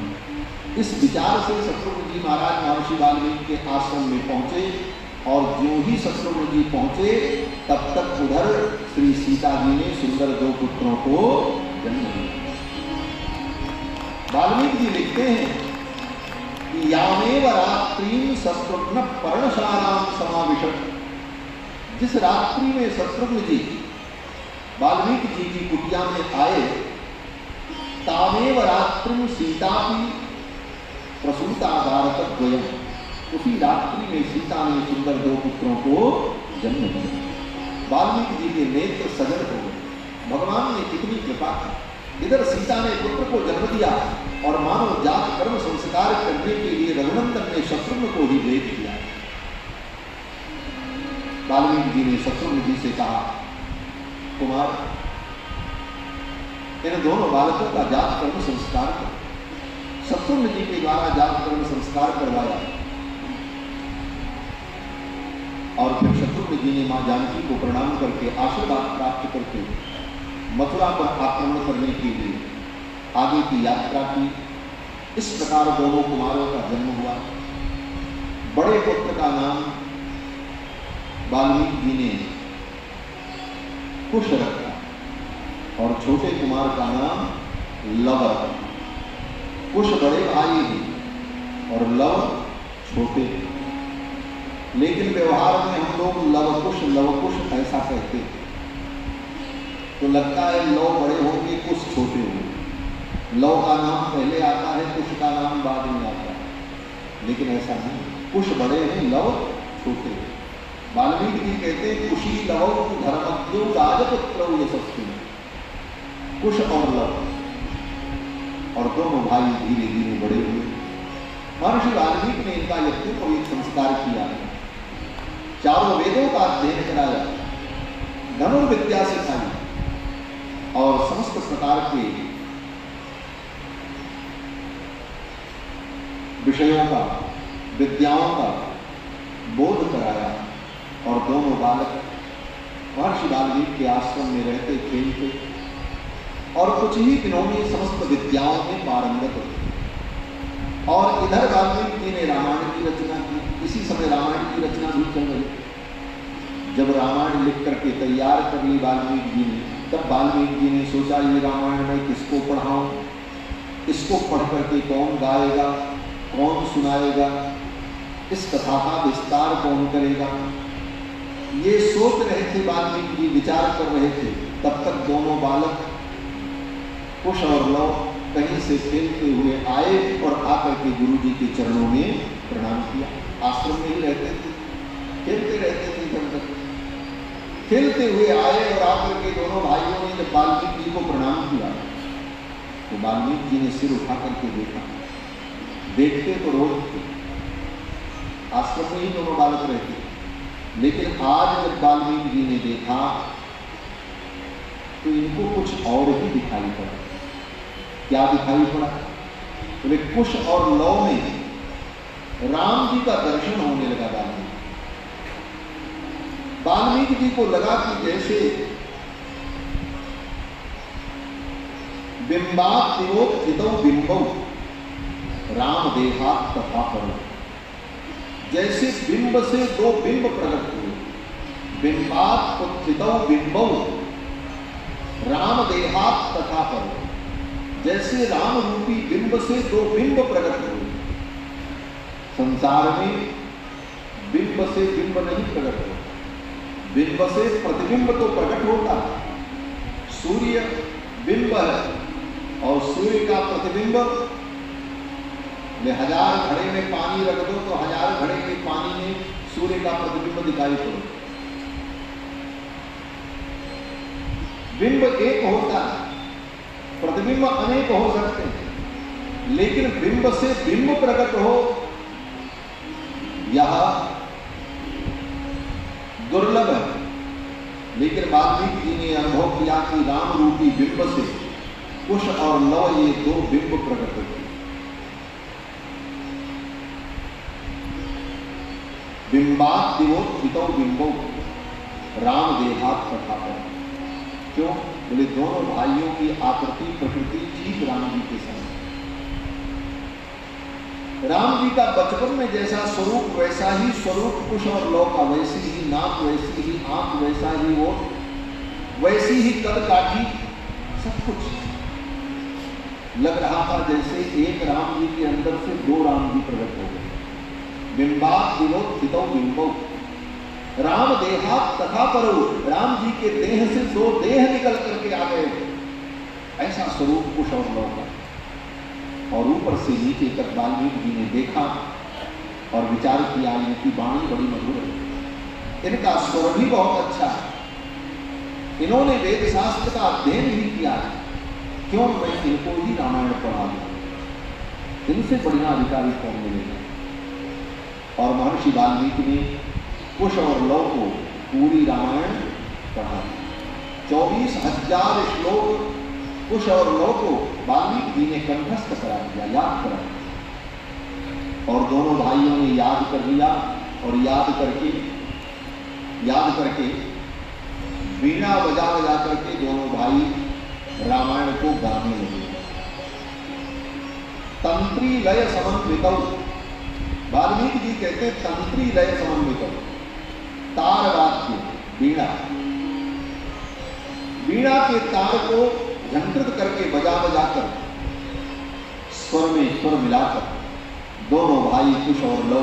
इस विचार से शत्रुघ्न जी महाराज महर्षि वाल्मीकि के आश्रम में पहुंचे और जो ही शत्रुघ्न जी पहुंचे तब तक उधर श्री सीता जी ने सुंदर 2 पुत्रों को जन्म दिया। वाल्मीकि जी लिखते हैं कि यामेव रात्रि शत्रुघ्न पर्णशालां समाविशत्, जिस रात्रि में शत्रुघ्न जी वाल्मीकि जी की कुटिया में आए, तामेव रात्रि सीता की प्रसूता भारतद्वयम्, उसी रात्रि में सीता ने सुंदर 2 पुत्रों को जन्म दिया। वाल्मीकि जी के नेत्र सजल हो गए, भगवान ने कितनी कृपा की। इधर सीता ने पुत्र को जन्म दिया और मानव जात कर्म संस्कार करने के लिए रघुनंदन ने शत्रुघ्न को ही भेज दिया। वाल्मीकि जी ने शत्रुघ्न जी से कहा, कुमार इन दोनों बालकों का जात कर्म संस्कार कर। शत्रुघ्न जी के द्वारा जात कर्म संस्कार करवाया और फिर शत्रुघ्न जी ने मां जानकी को प्रणाम करके आशीर्वाद प्राप्त करके मथुरा पर आक्रमण करने के लिए आगे की यात्रा की। इस प्रकार दोनों कुमारों का जन्म हुआ। बड़े पुत्र का नाम वाल्मीकि जी ने कुश रखा और छोटे कुमार का नाम लव रखा। कुश बड़े भाई हैं और लव छोटे हैं, लेकिन व्यवहार में हम लोग लवकुश ऐसा कहते हैं तो लगता है लव बड़े होंगे कुश छोटे होंगे। लव का नाम पहले आता है, कुश का नाम बाद में आता है, लेकिन ऐसा नहीं। कुश बड़े हैं, लव छोटे हैं। वाल्मीकि जी कहते हैं कुशी लव धर्मज्ञो राजपुत्र यशस्वी। कुश और लव और दोनों भाई धीरे धीरे बड़े हुए। महर्षि वाल्मीकि ने इनका यज्ञोपवीत संस्कार किया, चारों वेदों का अध्ययन कराया, धनुर्विद्या सिखाई और समस्त प्रकार के विषयों का, विद्याओं का बोध कराया और दोनों बालक महर्षि वाल्मीकि के आश्रम में रहते खेलते और कुछ ही दिनों में समस्त विद्याओं में पारंगत होते। और इधर वाल्मीकि जी ने रामायण की रचना की। इसी समय रामायण की रचना भी चल रही। जब रामायण लिख करके तैयार कर ली वाल्मीकि जी ने, तब वाल्मीकि जी ने सोचा ये रामायण मैं किसको पढ़ाऊं, इसको पढ़ करके कौन गाएगा, कौन सुनाएगा, इस कथा का विस्तार कौन करेगा। ये सोच रहे थे वाल्मीकि जी, विचार कर रहे थे। तब तक दोनों बालक कुश और लव कहीं से खेलते हुए आए और आकर के गुरु जी के चरणों में प्रणाम किया। आश्रम में ही रहते थे, खेलते रहते थे। जब तक खेलते हुए आए और आकर के दोनों भाइयों ने जब वाल्मीकि जी को प्रणाम किया तो वाल्मीकि जी ने सिर उठा करके देखा। देखते तो रोज थे, आश्रम में ही दोनों बालक रहते, लेकिन आज जब वाल्मीकि जी ने देखा तो इनको कुछ और ही दिखाई पड़ा। क्या दिखाई पड़ा? बोले कुश और लव में राम जी का दर्शन होने लगा। वाल्मीकि जी को लगा कि जैसे बिंबात तिरोत्थितौ बिंबौ राम देहात तथा करो। जैसे बिंब से 2 बिंब प्रकट हुए, बिंबात उत्थितौ बिंबौ राम देहात तथा करो। जैसे राम रूपी बिंब से 2 बिंब प्रकट हुए। संसार में बिंब से बिंब नहीं प्रकट होता, बिंब से प्रतिबिंब तो प्रकट होता है। सूर्य बिंब है और सूर्य का प्रतिबिंब, 1000 घड़े में पानी रख दो तो 1000 घड़े के पानी में सूर्य का प्रतिबिंब दिखाई पड़े। बिंब एक होता है, प्रतिबिंब अनेक हो सकते हैं, लेकिन बिंब से बिंब प्रकट हो यह दुर्लभ है। लेकिन वाल्मीकि जी ने अनुभव किया कि राम रूपी बिंब से कुश और लव ये दो बिंब प्रकट हुए। बिंबात दिवोत्थितौ बिंबौ राम देहात कथा पर। क्यों? बोले दोनों भाइयों की आकृति प्रकृति ठीक राम जी के समान। राम जी का बचपन में जैसा स्वरूप वैसा ही स्वरूप कुश और लौ का, वैसी ही नाक, वैसी ही आंख, वैसा ही वो, वैसी ही कद काठी, सब कुछ लग रहा था जैसे एक राम जी के अंदर से दो राम जी प्रकट हो गए। बिंबात विरोधितौ बिंबौ राम देहात तथा परो, राम जी के देह से दो देह निकल करके आ गए, ऐसा स्वरूप कुश और लौ का। और ऊपर से नीचे तक वाल्मीकि जी ने देखा और विचार किया, इनकी वाणी बड़ी मधुर है, इनका स्वर भी बहुत अच्छा है, इन्होंने वेद शास्त्र का अध्ययन भी किया है, क्यों मैं इनको ही रामायण पढ़ा दूं, इनसे बढ़िया अधिकारी कौन मिलेगा। और महर्षि वाल्मीकि ने कुश और लौ को पूरी रामायण पढ़ा। 24,000 श्लोक कुश और लौ को वाल्मीकि जी ने कंठस्थ करा दिया, याद करा। और दोनों भाइयों ने याद कर लिया और याद करके वीणा बजा बजा करके दोनों भाई रामायण को गाने लगे। तंत्री लय समन्वितौ, वाल्मीकि जी कहते हैं तंत्री लय समन्वितौ, तार वाद्य वीणा के तार को झंकृत करके बजा बजा कर स्वर में स्वर मिलाकर दोनों भाई कुश और लौ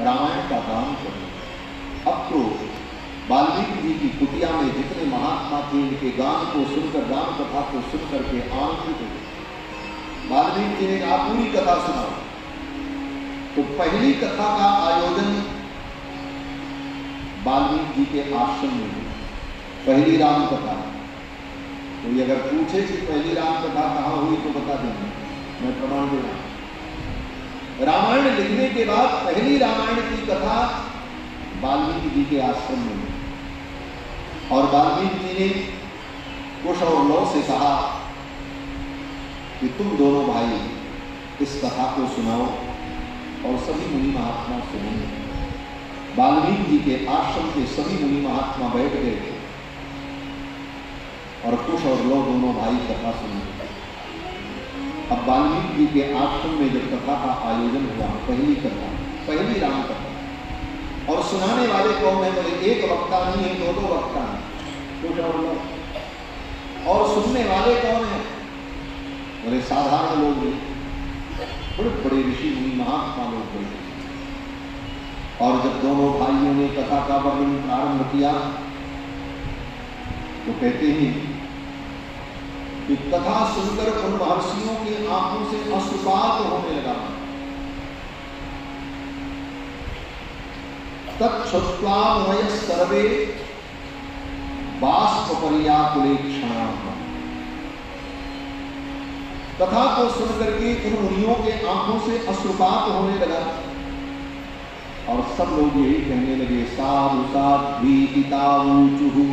रामायण का गान कर। अब तो वाल्मीकि जी की कुटिया में जितने महात्मा थे इनके गान को सुनकर, गान कथा को सुनकर के आनंदित हुए। वाल्मीकि जी ने कहा पूरी कथा सुनाओ। तो पहली कथा का आयोजन वाल्मीकि जी के आश्रम में हुआ, पहली राम कथा। कोई अगर पूछे कि पहली राम कथा कहाँ हुई तो बता देंगे, मैं प्रमाण दे रहा हूं। रामायण लिखने के बाद पहली रामायण की कथा वाल्मीकि जी के आश्रम में हुई। और वाल्मीकि जी ने कुश और लौ से कहा कि तुम दोनों भाई इस कथा को सुनाओ, और सभी मुनि महात्मा सुनेंगे। वाल्मीकि जी के आश्रम के सभी मुनि महात्मा बैठ गए थे और कुश और लौ दोनों भाई कथा सुनेंगे। अब वाल्मीकि जी के आश्रम में जब कथा का आयोजन हुआ, पहली कथा, पहली राम कथा, और सुनाने वाले कौन है? बोले एक वक्ता नहीं है, दो दो वक्ता है, कुश और लौ। और सुनने वाले कौन है? बोले साधारण लोग नहीं, बड़े बड़े ऋषि मुनि महात्मा लोग बैठे। और जब दोनों भाइयों ने कथा का वर्णन प्रारंभ किया तो कहते हैं कि कथा सुनकर उन महर्षियों की आंखों से अश्रुपात होने लगा। तत्श्रुत्वा सर्वे बाष्पपर्याकुलेक्षणा, कथा को सुनकर के उन मुनियों के आंखों से अश्रुपात होने लगा। और सब लोग यही कहने लगे साधु साध्वीताऊचुहु,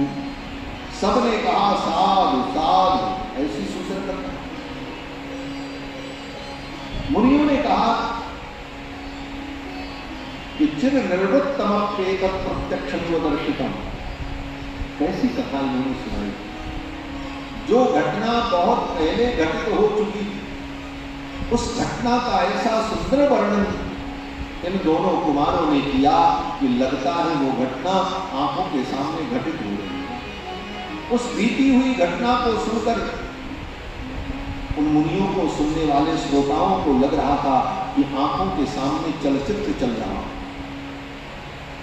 सबने कहा साधु साधु, ऐसी सूचना करता। मुनियों ने कहा कि चिर निर्वृत्तम एक प्रत्यक्ष दर्शितम, कैसी कथा इन्होंने सुनाई, जो घटना बहुत पहले घटित हो चुकी थी, उस घटना का ऐसा सुंदर वर्णन इन दोनों कुमारों ने किया कि लगता है वो घटना आंखों के सामने घटित हो रही है। उस बीती हुई घटना को सुनकर उन मुनियों को, सुनने वाले श्रोताओं को लग रहा था कि आंखों के सामने चलचित्र चल रहा हो,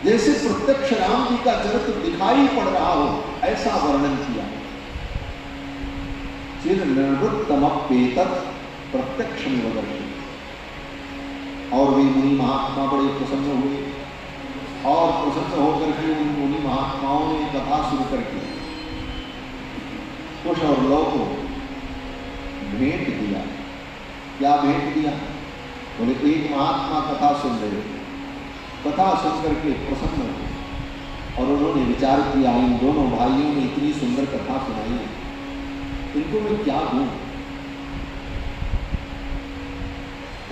जैसे प्रत्यक्ष राम जी का चरित्र दिखाई पड़ रहा हो, ऐसा वर्णन किया। चिर निर्वृत्तमप्येतत् प्रत्यक्षमेव, और वे मुनि महात्मा बड़े प्रसन्न हुए। और प्रसन्न होकर के उन मुनि महात्माओं ने कथा शुरू करके कुश और लौ को भेंट दिया। क्या भेंट दिया? बोले एक महात्मा कथा सुन रहे, कथा सुन करके प्रसन्न हुए और उन्होंने विचार किया इन दोनों भाइयों ने इतनी सुंदर कथा सुनाई, इनको मैं क्या दूं?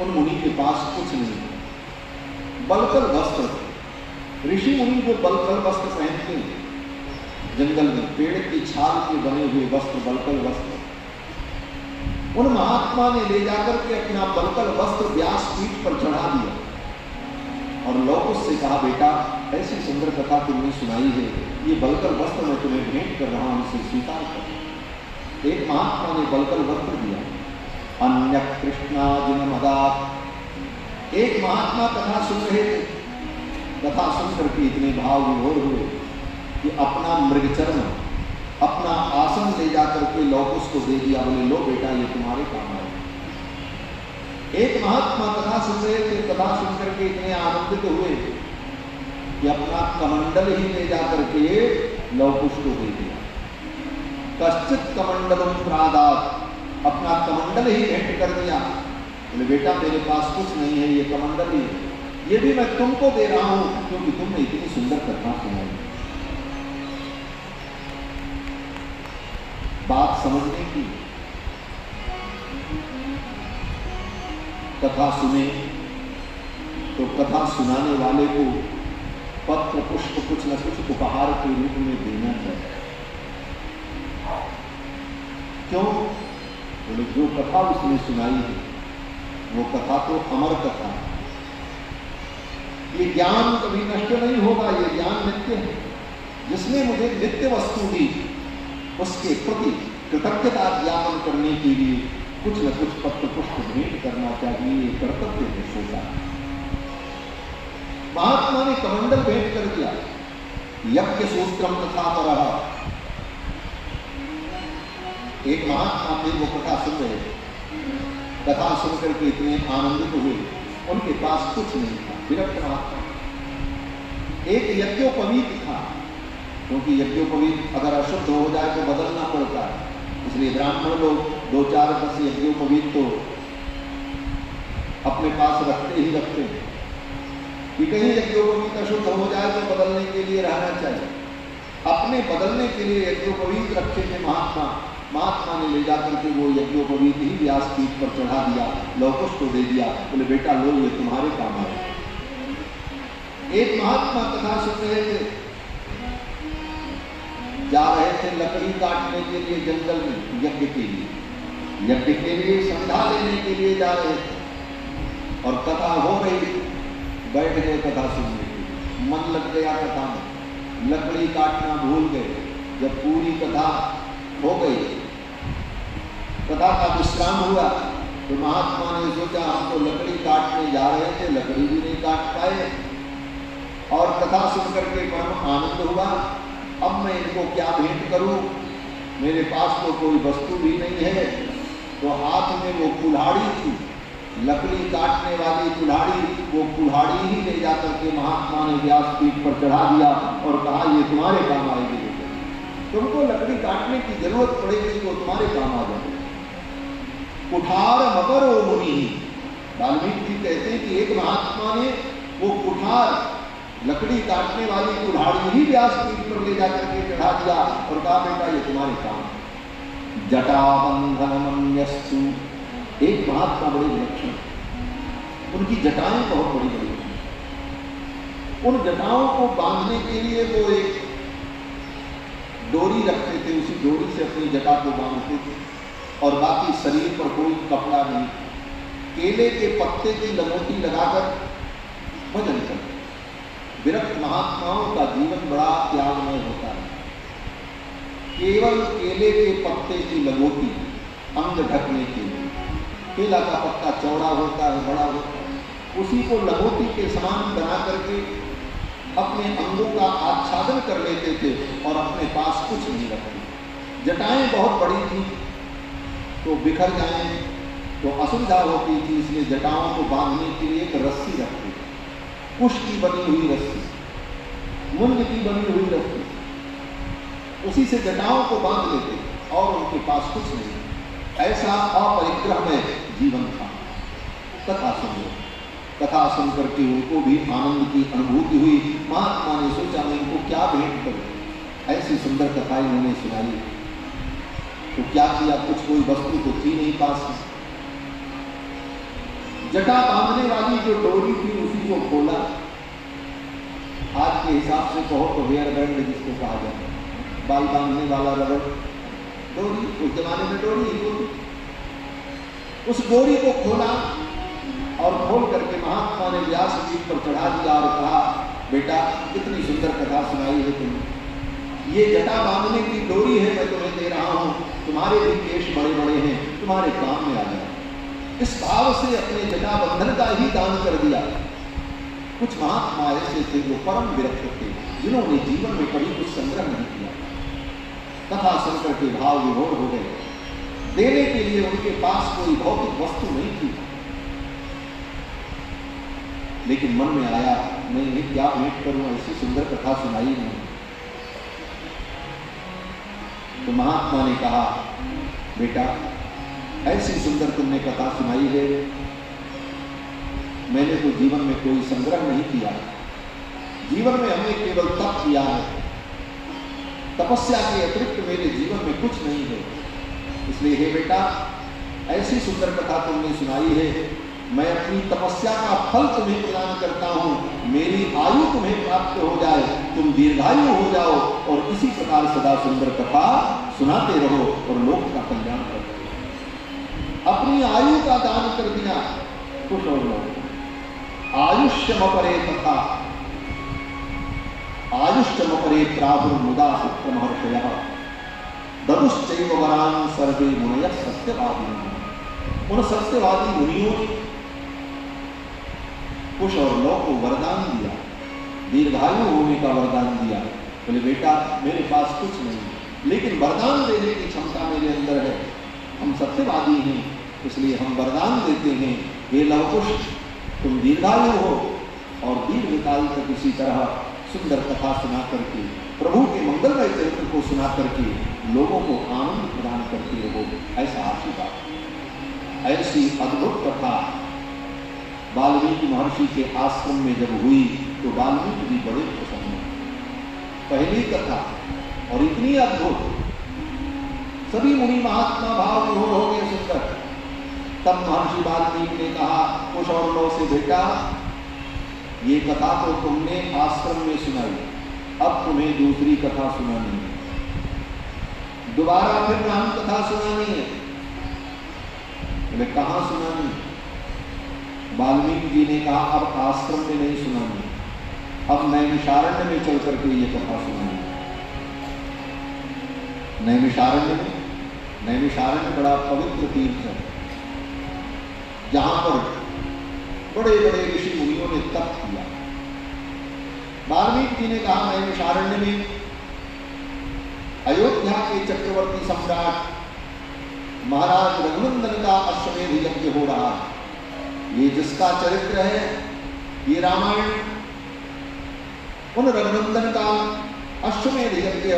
उन मुनि के पास कुछ नहीं, बलकल वस्त्र। ऋषि मुनि जो बलकल वस्त्र पहनते हैं जंगल में, पेड़ की छाल के बने हुए वस्त्र, बलकल वस्त्र, उन महात्मा ने ले जाकर के अपना बलकल वस्त्र व्यासपीठ पर चढ़ा दिया और लौकुश से कहा, बेटा ऐसी सुंदर कथा तुमने सुनाई है, ये बलकल वस्त्र मैं तुम्हें भेंट कर रहा हूं, इसे स्वीकार कर। एक महात्मा ने बलकल वस्त्र दिया। अन्य कृष्णा जिन मदात, एक महात्मा कथा सुन रहे थे, कथा सुनकर के इतने भाव विभोर हुए कि अपना मृगचर्म, अपना आसन ले जाकर के लौकुश को दे दिया, बोले लो बेटा ये तुम्हारे काम आए। एक महात्मा कथा सुन रहे थे, कथा सुनकर के इतने आनंदित हुए कि अपना कमंडल ही ले जाकर के लौकुश को दे दिया। कश्चित कमंडलम प्रादात, अपना कमंडल ही भेंट कर दिया, बोले बेटा मेरे पास कुछ नहीं है, ये कमंडल ही है, ये भी मैं तुमको दे रहा हूं क्योंकि तुमने इतनी सुंदर कथा सुनाई। बात समझने की, कथा सुने तो कथा सुनाने वाले को पत्र पुष्प कुछ न कुछ उपहार के रूप में देना चाहिए। क्यों? बोले जो कथा उसने सुनाई है वो कथा तो अमर कथा है, ये ज्ञान कभी नष्ट नहीं होगा, ये ज्ञान नित्य है। जिसने मुझे नित्य वस्तु दी उसके प्रति कृतज्ञता ज्ञापन करने के लिए कुछ न कुछ पत्र पुष्प भेंट करना चाहिए, ये कर्तव्य है सोचा। महात्मा ने कमंडल भेंट कर दिया। यज्ञ सूत्रम तथा पर, एक महात्मा थे वो कथा सुन रहे थे, कथा सुनकर के इतने आनंदित हुए, उनके पास कुछ नहीं था, विरक्त महात्मा। एक यज्ञोपवीत था, क्योंकि यज्ञोपवीत अगर अशुद्ध हो जाए तो बदलना पड़ता है, इसलिए ब्राह्मण लोग 2-4 यज्ञोपवीत तो अपने पास रखते ही रखते हैं कि कहीं यज्ञोपवीत अशुद्ध हो जाए तो बदलने के लिए रहना चाहिए। अपने बदलने के लिए यज्ञोपवीत रखे थे महात्मा ने ले जाकर के वो यज्ञोपवीत ही व्यासपीठ पर चढ़ा दिया, लौकुश को दे दिया, बोले बेटा लो ये तुम्हारे काम आए। एक महात्मा कथा सुन रहे थे, जा रहे थे लकड़ी काटने के लिए जंगल में, यज्ञ के लिए संध्या लेने के लिए जा रहे थे और कथा हो रही, बैठ गए कथा सुनने के लिए, मन लग गया कथा में, लकड़ी काटना भूल गए। जब पूरी कथा हो गई, कथा का विश्राम हुआ, तो महात्मा ने सोचा हम तो लकड़ी काटने जा रहे थे, लकड़ी भी नहीं काट पाए और कथा सुनकर के परम आनंद हुआ। अब मैं इनको क्या भेंट करूं, मेरे पास तो कोई वस्तु भी नहीं है। तो हाथ में वो कुल्हाड़ी थी, लकड़ी काटने वाली कुल्हाड़ी, वो कुल्हाड़ी ही ले जाकर के महात्मा ने व्यासपीठ पर चढ़ा दिया और कहा ये तुम्हारे काम आएगी, तुमको लकड़ी काटने की जरूरत पड़ेगी तो तुम्हारे काम आ जाएगी। कुठार मकर ओ मुनि, वाल्मीकि जी कहते हैं कि एक महात्मा ने वो कुठार, लकड़ी काटने वाली कुल्हाड़ी ही व्यासपीठ पर ले जाकर के चढ़ा दिया और कहा बेटा ये तुम्हारे काम। जटाबंधनमन्यस्तु, एक महात्मा बड़े विलक्षण, उनकी जटाएं बहुत बड़ी बड़ी, उन जटाओं को बांधने के लिए वो एक डोरी रखते थे, उसी डोरी से अपनी जटा को बांधते थे और बाकी शरीर पर कोई कपड़ा नहीं, केले के पत्ते की लंगोटी लगाकर भजन करते। विरक्त महात्माओं का जीवन बड़ा त्यागमय होता है। केवल केले के पत्ते की लंगोटी अंग ढकने के लिए, केला का पत्ता चौड़ा होता है, बड़ा होता है, उसी को लंगोटी के समान बना करके अपने अंगों का आच्छादन कर लेते थे और अपने पास कुछ नहीं रखते। जटाएं बहुत बड़ी थी तो बिखर जाएं तो असुविधा होती थी, इसलिए जटाओं को बांधने के लिए एक रस्सी रखते थे, कुश की बनी हुई रस्सी, मुंड की बनी हुई रस्सी, उसी से जटाओं को बांध लेते और उनके पास कुछ नहीं। ऐसा अपरिग्रह में जीवन था। कथा सुनो, कथा सुन करके उनको भी आनंद की अनुभूति हुई। महात्मा ने सोचा मैं इनको क्या भेंट करूं, ऐसी सुंदर कथा इन्होंने सुनाई। तो क्या किया, कुछ कोई वस्तु तो थी नहीं पास में। जटा बांधने वाली जो डोरी थी उसी को खोला। आज के हिसाब से कहो तो हेयर बैंड जिसको कहा जाता है, बाल बांधने वाला रबड़ डोरी, उस जमाने में डोरी ही होती। उस डोरी को खोला और खोल करके महात्मा ने व्यास जी पर चढ़ा दिया और कहा, बेटा कितनी सुंदर कथा सुनाई है तुमने, ये जटा बांधने की डोरी है, मैं तुम्हें दे रहा हूं, तुम्हारे भी केश बड़े बड़े हैं, तुम्हारे काम में आ जाए। इस भाव से अपने जटा बंधन का ही दान कर दिया। कुछ महात्मा ऐसे थे जो परम विरक्त थे, जिन्होंने जीवन में कभी कुछ संग्रह नहीं किया, कथा सुनकर के भाव विभोर हो गए। देने के लिए उनके पास कोई भौतिक वस्तु नहीं थी, लेकिन मन में आया मैं इन्हें क्या भेंट करूं, ऐसी सुंदर कथा सुनाई नहीं। तो महात्मा ने कहा, बेटा ऐसी सुंदर तुमने कथा सुनाई है, मैंने तो जीवन में कोई संग्रह नहीं किया, जीवन में हमने केवल तप किया है, तपस्या के अतिरिक्त मेरे जीवन में कुछ नहीं है। इसलिए हे बेटा ऐसी सुंदर कथा तुमने सुनाई है, मैं अपनी तपस्या का फल तुम्हें प्रदान करता हूं, मेरी आयु तुम्हें प्राप्त हो जाए, तुम दीर्घायु हो जाओ और इसी प्रकार सदा सुंदर कथा सुनाते रहो और लोक का कल्याण करते रहो। अपनी आयु का दान कर दिया। कुछ और लोग आयुष्यमपरे तथा आयुष्यमपरे प्रादुर्मुदा सत्यमहर्षयः ददुश्चैव वरान् सर्वे मुनयः सत्यवादिनः। उन सत्यवादी मुनियों ने कुश और लौ को वरदान दिया, दीर्घायु होने का वरदान दिया। बोले बेटा मेरे पास कुछ नहीं, लेकिन वरदान देने की क्षमता मेरे अंदर है, हम सत्यवादी हैं, इसलिए हम वरदान देते हैं, हे लवकुश तुम दीर्घायु हो और दीर्घकाल तक इसी तरह सुंदर कथा सुना करके, प्रभु के मंगलमय चरित्र को सुना करके लोगों को आनंद प्रदान करते रहो। ऐसा आशीर्वाद। ऐसी अद्भुत कथा वाल्मीकि महर्षि के आश्रम में जब हुई तो वाल्मीकि भी बड़े प्रसन्न हुए। पहली कथा और इतनी अद्भुत, सभी मुनि महात्मा भाव विभोर हो गए सुनकर। तब महर्षि वाल्मीकि ने कहा कुश और लौ से, बेटा ये कथा तो तुमने आश्रम में सुनाई, अब तुम्हें दूसरी कथा सुनानी है, दोबारा फिर राम कथा सुनानी है। बोले कहां सुनानी? वाल्मीकि जी ने कहा अब आश्रम में नहीं सुनानी, अब नैमिषारण्य में चल करके ये कथा सुनानी। नैमिषारण्य बड़ा पवित्र तीर्थ है, जहां पर बड़े बड़े ऋषि मुनियों ने तप किया। वाल्मीकि जी ने कहा नैमिषारण्य में अयोध्या के चक्रवर्ती सम्राट महाराज रघुनंदन का अश्वमेध यज्ञ हो रहा है। ये जिसका चरित्र है, ये रामायण, उन रघुनंदन का अश्वमेध यज्ञ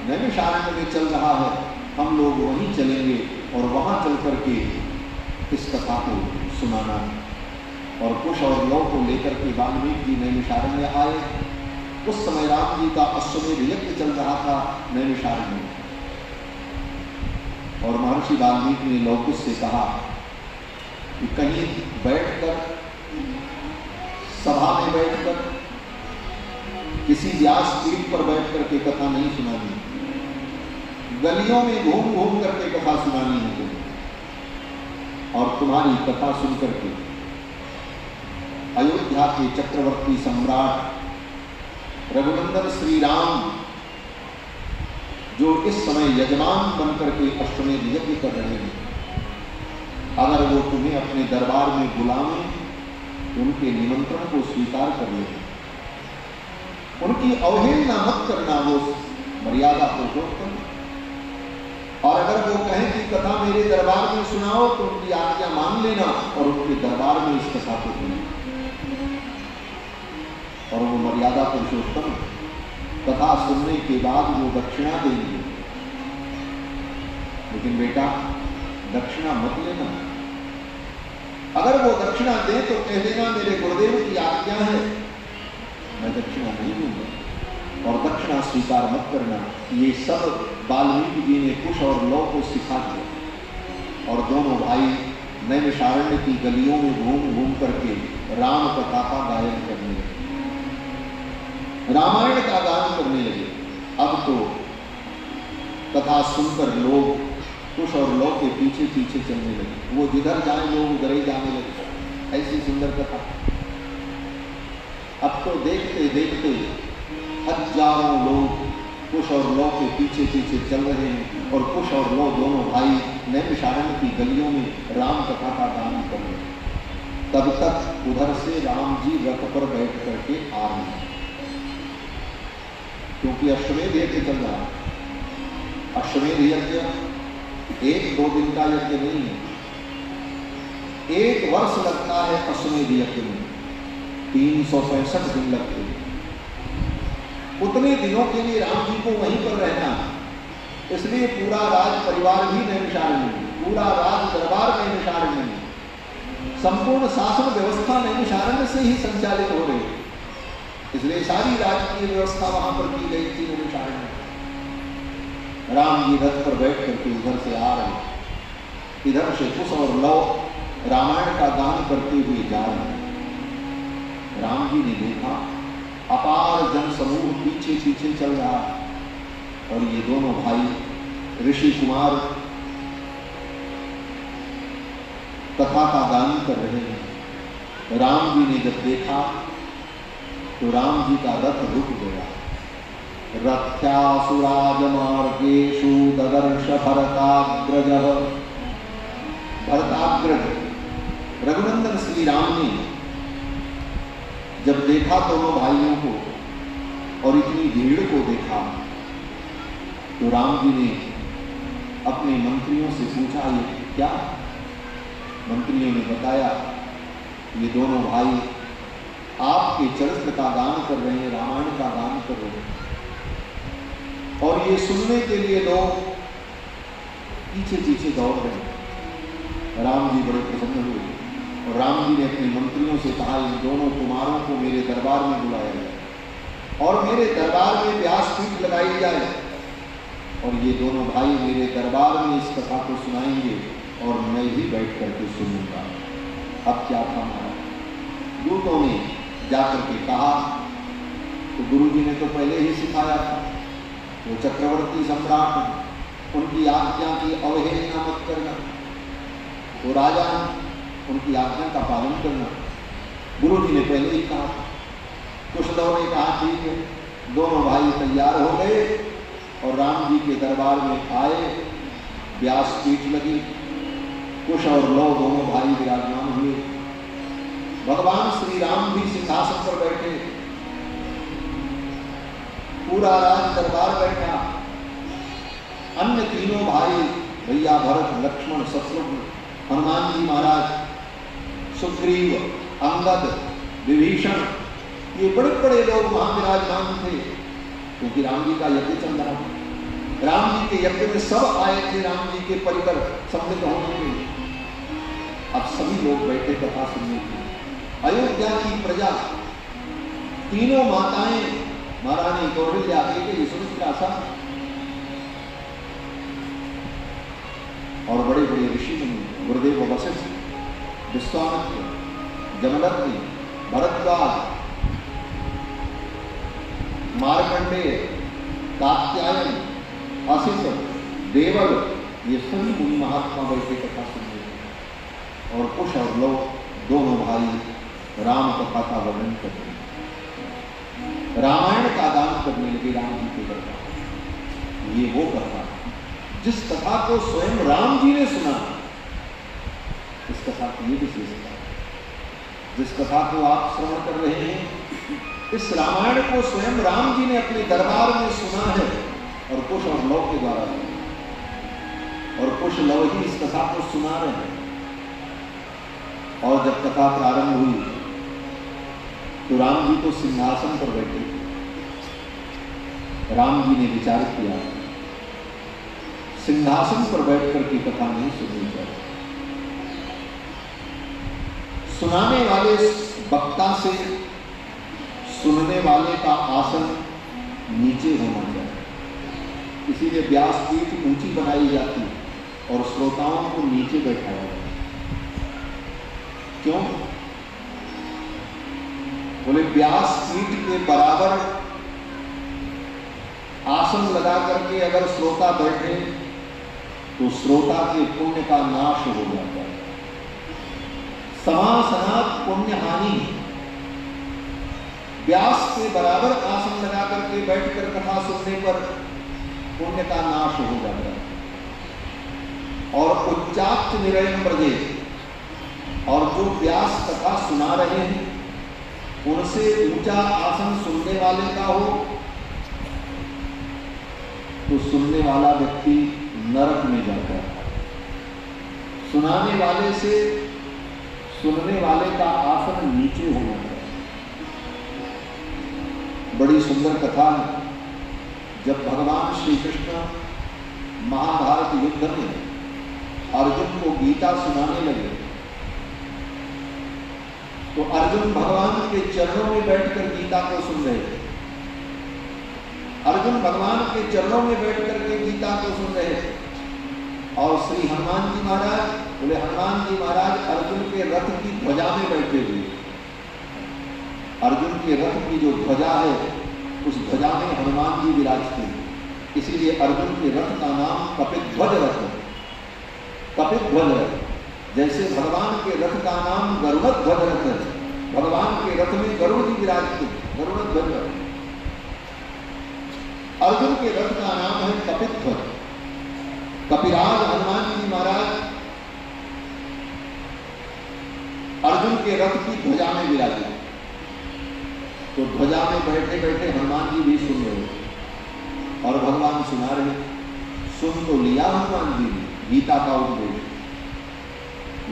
नैमिषारण्य में चल रहा है। हम लोग वहीं चलेंगे और वहां चल करके इस कथा को सुनाना। और कुश और लौ को लेकर के वाल्मीकि जी नैमिषारण्य आए। उस समय राम जी का अश्वमेध यज्ञ चल रहा था नैमिषारण्य में। और महर्षि वाल्मीकि ने लौकुश से कहा कि कहीं बैठकर, सभा में बैठकर, किसी व्यासपीठ पर बैठ करके कथा नहीं सुनानी, गलियों में घूम घूम करके कथा सुनानी है तुम्हें। और तुम्हारी कथा सुन करके अयोध्या के चक्रवर्ती सम्राट रघुनंदन श्री राम, जो इस समय यजमान बनकर के अश्वमेध यज्ञ कर रहे हैं, अगर वो तुम्हें अपने दरबार में बुलावें, उनके निमंत्रण को स्वीकार कर ले, उनकी अवहेलना मत करना, वो मर्यादा पुरुषोत्तम। और अगर वो कहें कि कथा मेरे दरबार में सुनाओ तो उनकी आज्ञा मान लेना और उनके दरबार में इस कथा को सुना। और वो मर्यादा पुरुषोत्तम, कथा सुनने के बाद वो दक्षिणा देंगे, लेकिन बेटा दक्षिणा मत लेना। अगर वो दक्षिणा दे तो कह देना मेरे गुरुदेव की आज्ञा है, मैं दक्षिणा नहीं दूंगा। और दक्षिणा स्वीकार मत करना। ये सब वाल्मीकि जी ने कुश और लव को सिखा दिया। और दोनों भाई नैमिषारण्य की गलियों में घूम घूम करके राम कथा का गायन करने लगे, रामायण का गान करने लगे। अब तो कथा सुनकर लोग कुश और लव के पीछे पीछे चलने लगे। वो जिधर जाए लोग उधर ही जाने लगे। ऐसी सुंदर कथा। अब तो देखते देखते हजारों लोग कुश और लव के पीछे पीछे चल रहे हैं और कुश और लव दोनों भाई नैमिषारण्य की गलियों में राम कथा का गान कर रहे हैं। तब तक उधर से राम जी रथ पर बैठ करके आ रहे हैं, क्योंकि अश्वमेध यज्ञ चल रहा है। अश्वमेध यज्ञ 1-2 दिन का यज्ञ नहीं है, 1 वर्ष लगता है अश्वमेध यज्ञ में, 365 दिन लगते हैं। उतने दिनों के लिए राम जी को वहीं पर रहना, इसलिए पूरा राज परिवार भी नैमिषारण्य में, पूरा राज दरबार नैमिषारण्य में, संपूर्ण शासन व्यवस्था नैमिषारण्य से ही संचालित हो रही, इसलिए सारी राजकीय व्यवस्था वहां पर की गई थी नैमिषारण्य में। राम जी रथ पर बैठ करके उधर से आ रहे, इधर से कुश और लव रामायण का गान करते हुए जा रहे हैं। राम जी ने देखा अपार जन समूह पीछे पीछे चल रहा है और ये दोनों भाई ऋषि कुमार कथा का गान कर रहे हैं। राम जी ने जब देखा तो राम जी का रथ रुक गया। रथ्यासुराजमार्गेषु ददर्श भरताग्रजः। भरताग्रज रघुनंदन श्री राम ने जब देखा दोनों भाइयों को और इतनी भीड़ को देखा तो राम जी ने अपने मंत्रियों से पूछा, ये क्या? मंत्रियों ने बताया, ये दोनों भाई आपके चरित्र का गान कर रहे हैं, रामायण का गान कर रहे हैं, और ये सुनने के लिए लोग पीछे पीछे दौड़ रहे हैं। राम जी बड़े प्रसन्न हुए और राम जी ने अपने मंत्रियों से कहा, इन दोनों कुमारों को मेरे दरबार में बुलाया जाए और मेरे दरबार में व्यासपीठ लगाई जाए और ये दोनों भाई मेरे दरबार में इस कथा को सुनाएंगे और मैं भी बैठ करके सुनूंगा। अब क्या था हमारा? दूतों ने जाकर के कहा तो गुरु जी ने तो पहले ही सिखाया था, वो चक्रवर्ती सम्राट, उनकी आज्ञा की अवहेलना मत करना, वो राजा, उनकी आज्ञा का पालन करना। गुरु जी ने पहले ही कहा। कुशलव ने कहा ठीक है। दोनों भाई तैयार हो गए और राम जी के दरबार में आए, व्यासपीठ लगी, कुश और लव दोनों भाई विराजमान हुए। भगवान श्री राम भी सिंहासन पर बैठे, पूरा राज दरबार बैठा। अन्य तीनों भाई भैया भरत, लक्ष्मण, शत्रुघ्न, हनुमान जी महाराज, सुग्रीव, अंगद, विभीषण, ये बड़े बड़े लोग वहां विराजमान थे, क्योंकि राम जी का यज्ञ चल रहा था। राम जी के यज्ञ में सब आए थे, राम जी के परिकर सम्मिलित होने के। अब सभी लोग बैठे कथा सुनने के। अयोध्या की प्रजा, तीनों माताएं, महारानी कौशल्या, सुमित्रा, सब और बड़े बड़े ऋषि मुनि, गुरुदेव वशिष्ठ, विश्वामित्र, जमदग्नि, भरद्वाज, मार्कंडेय, कात्यायन, असित, देवल, ये सभी मुनि महात्मा बैठे कथा सुनने और कुश और लव दोनों भाई राम कथा का वर्णन करते हैं, रामायण का गान करने लगे राम जी के दरबार। ये वो कथा जिस कथा को स्वयं राम जी ने सुना, इस कथा की ये विशेषता है। जिस कथा को आप श्रवण कर रहे हैं, इस रामायण को स्वयं राम जी ने अपने दरबार में सुना है और कुश और लव के द्वारा, और कुश लव ही इस कथा को सुना रहे हैं। और जब कथा प्रारंभ हुई तो राम जी तो सिंहासन पर बैठे थे। राम जी ने विचार किया, सिंहासन पर बैठकर की कथा नहीं सुननी चाहिए। सुनाने वाले वक्ता से सुनने वाले का आसन नीचे होना चाहिए। इसीलिए व्यासपीठ ऊंची बनाई जाती है और श्रोताओं को नीचे बैठाया जाता है। क्यों? बोले व्यासपीठ के बराबर आसन लगा करके अगर श्रोता बैठे तो श्रोता के पुण्य का नाश हो जाता है। समासनात् पुण्य हानि। व्यास के बराबर आसन लगा करके बैठकर कथा सुनने पर पुण्य का नाश हो जाता है। और उच्चाच निरयम ब्रजे, और जो व्यास कथा सुना रहे हैं उनसे ऊंचा आसन सुनने वाले का हो तो सुनने वाला व्यक्ति नरक में जाता है। सुनाने वाले से सुनने वाले का आसन नीचे होना चाहिए। बड़ी सुंदर कथा है। जब भगवान श्री कृष्ण महाभारत युद्ध में अर्जुन को गीता सुनाने लगे तो अर्जुन भगवान के चरणों में बैठकर गीता को सुन रहे थे। अर्जुन भगवान के चरणों में बैठकर के गीता को सुन रहे थे और श्री हनुमान जी महाराज बोले, हनुमान जी महाराज अर्जुन के रथ की ध्वजा में बैठे हुए। अर्जुन के रथ की जो ध्वजा है उस ध्वजा में हनुमान जी विराजते हैं। इसीलिए अर्जुन के रथ का नाम कपिध्वज रथ है। कपिध्वज रथ, जैसे भगवान के रथ का नाम गरुड़ध्वज रथ है। भगवान के रथ में गरुड़ जी विराजते हैं, गरुड़ध्वज रथ। अर्जुन के रथ का नाम है कपिध्वज। कपिराज हनुमान जी महाराज अर्जुन के रथ की ध्वजा में विराजे। तो ध्वजा में बैठे बैठे हनुमान जी भी सुन रहे और भगवान सुना रहे। सुन तो लिया हनुमान जी ने गीता का उपदेश,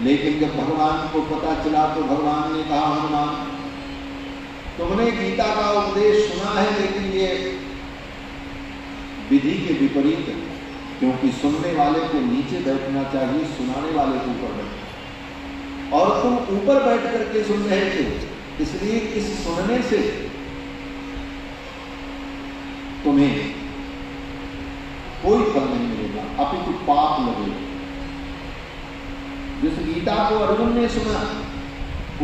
लेकिन जब भगवान को पता चला तो भगवान ने कहा, हनुमान तुमने गीता का उपदेश सुना है लेकिन ये विधि के विपरीत है, क्योंकि सुनने वाले को नीचे बैठना चाहिए, सुनाने वाले को ऊपर बैठना। और तुम ऊपर बैठ करके सुन रहे थे, इसलिए इस सुनने से तुम्हें कोई फल नहीं मिलेगा, अपितु पाप लगेगा। जिस गीता को अर्जुन ने सुना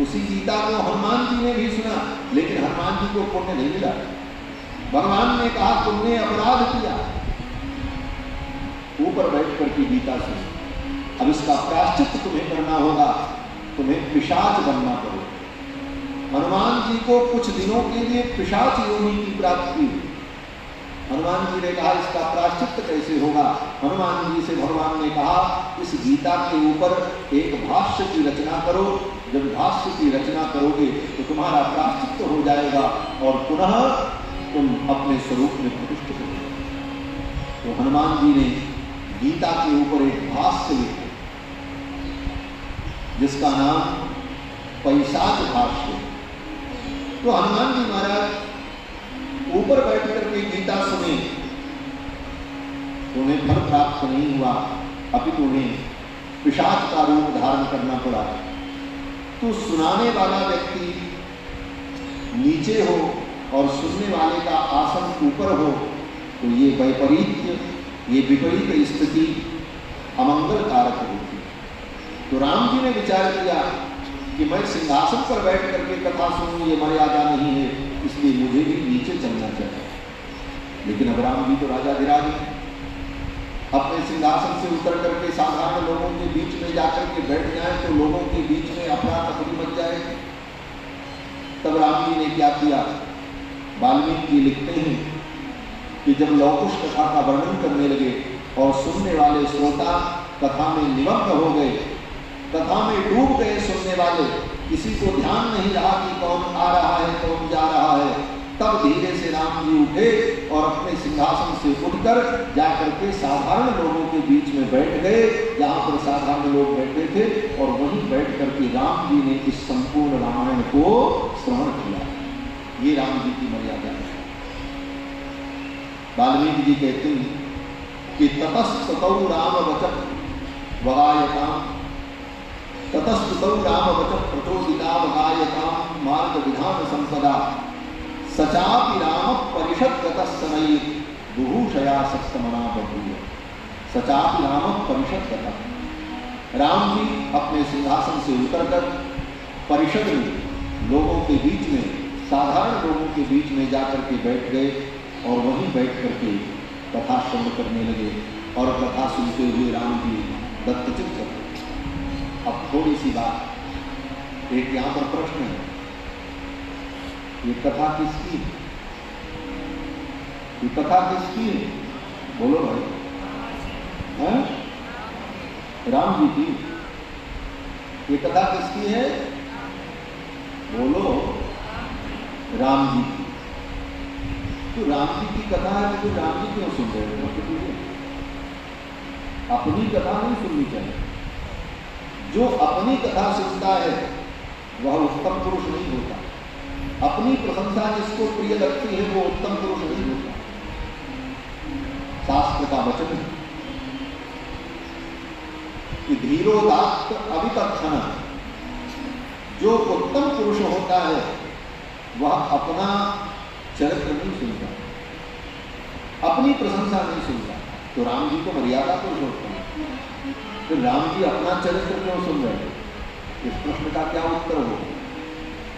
उसी गीता को हनुमान जी ने भी सुना, लेकिन हनुमान जी को पुण्य नहीं मिला। भगवान ने कहा तुमने अपराध किया, ऊपर बैठ करके गीता सुनी। अब इसका प्रायश्चित तुम्हें करना होगा, तुम्हें पिशाच बनना पड़ेगा। हनुमान जी को कुछ दिनों के लिए पिशाच योनि की प्राप्ति हुई। हनुमान जी ने कहा इसका प्रायश्चित कैसे होगा? हनुमान जी से भगवान ने कहा इस गीता के ऊपर एक भाष्य की रचना करो। जब भाष्य की रचना करोगे तो तुम्हारा प्रायश्चित हो जाएगा और पुनः तुम अपने स्वरूप में प्रतिष्ठित हो। तो हनुमान जी ने गीता के ऊपर एक भाष्य लिखा जिसका नाम पैशाच भाष्य। तो हनुमान जी महाराज ऊपर बैठ करके गीता सुने तो उन्हें फल प्राप्त नहीं हुआ, अपितु उन्हें पिशाच का रूप धारण करना पड़ा। तो सुनाने वाला व्यक्ति नीचे हो और सुनने वाले का आसन ऊपर हो तो ये वैपरीत्य, ये विपरीत स्थिति अमंगल कारक होती। तो राम जी ने विचार किया कि मैं सिंहासन पर बैठ करके कथा सुनूं, ये मर्यादा नहीं है, इसलिए मुझे भी नीचे चलना चाहिए। लेकिन अब राम जी तो राजाधिराज हैं, अपने सिंहासन से उतर करके साधारण लोगों के बीच में जाकर के बैठ जाए तो लोगों के बीच में अपना तकड़ी मच जाए। तब राम जी ने क्या किया? वाल्मीकि जी लिखते हैं कि जब लौकुश कथा का वर्णन करने लगे और सुनने वाले श्रोता कथा में निमग्न हो गए, कथा में डूब गए, सुनने वाले किसी को ध्यान नहीं रहा कि कौन आ रहा है कौन जा रहा है, तब धीरे से राम जी उठे और अपने सिंहासन से उठकर जाकर के साधारण लोगों के बीच में बैठ गए जहां पर साधारण लोग बैठे थे, और वहीं बैठ करके राम जी ने इस संपूर्ण रामायण को श्रवण किया। ये राम जी की मर्यादा है। वाल्मीकि जी कहते हैं कि ततस्ततौ राम वचः वगायताम्, ततस्ततौ राम वचः प्रचोदिता वगायताम् मार्ग विधान संपदा, सचापि राम परिषद्गतः शनैः बुभूषया सत्समना बभूव सचापि राम परिषद कथा। राम जी अपने सिंहासन से उतरकर परिषद में लोगों के बीच में, साधारण लोगों के बीच में जाकर के बैठ गए और वहीं बैठ करके कथा श्रवण करने लगे और कथा सुनते हुए राम जी दत्तचित्त कर गए। अब थोड़ी सी बात, एक यहां पर प्रश्न है, ये कथा किसकी है? ये कथा किसकी है? बोलो भाई। हैं? राम जी की। ये कथा किसकी है? बोलो। राम जी की। तो राम जी की कथा है तो राम जी क्यों सुन रहे हैं? अपनी कथा नहीं सुननी चाहिए। जो अपनी कथा सुनता है वह उत्तम पुरुष नहीं होता। अपनी प्रशंसा जिसको प्रिय लगती है वो उत्तम पुरुष नहीं होता। शास्त्र का वचन है कि धीरोदात्त अविकथन, जो उत्तम पुरुष होता है वह अपना चरित्र नहीं सुनता, अपनी प्रशंसा नहीं सुनता। तो राम जी को मर्यादा पुरुष होता है, तो राम जी अपना चरित्र क्यों सुन रहे हैं? इस प्रश्न का क्या उत्तर हो?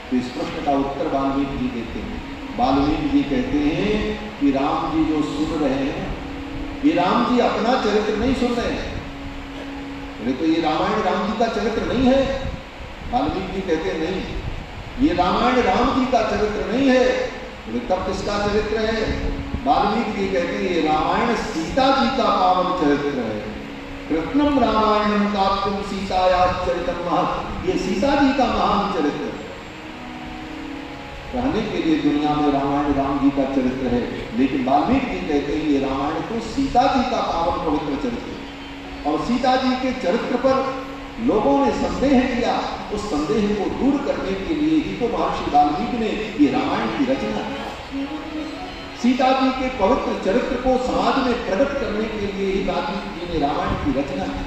तो इस प्रश्न का उत्तर वाल्मीकि जी देते हैं। वाल्मीकि जी कहते हैं कि राम जी जो सुन रहे हैं ये राम जी अपना चरित्र नहीं सुन रहे हैं। बोले तो ये रामायण राम जी का चरित्र नहीं है? वाल्मीकि जी कहते नहीं, ये रामायण राम जी का चरित्र नहीं है। बोले तब किसका चरित्र है? वाल्मीकि जी कहते हैं ये रामायण सीता जी का पावन चरित्र है। कृष्णम रामायणम काव्यम सीताया चरितम महत्, ये सीता जी का महान चरित्र है। कहने के लिए दुनिया में रामायण राम जी का चरित्र है, लेकिन वाल्मीकि जी कहते हैं ये रामायण तो सीता जी का पावन पवित्र चरित्र है। और सीता जी के चरित्र पर लोगों ने संदेह किया, उस संदेह को दूर करने के लिए ही तो महर्षि वाल्मीकि ने ये रामायण की रचना की। सीता जी के पवित्र चरित्र को समाज में प्रकट करने के लिए ही वाल्मीकि जी ने रामायण की रचना की।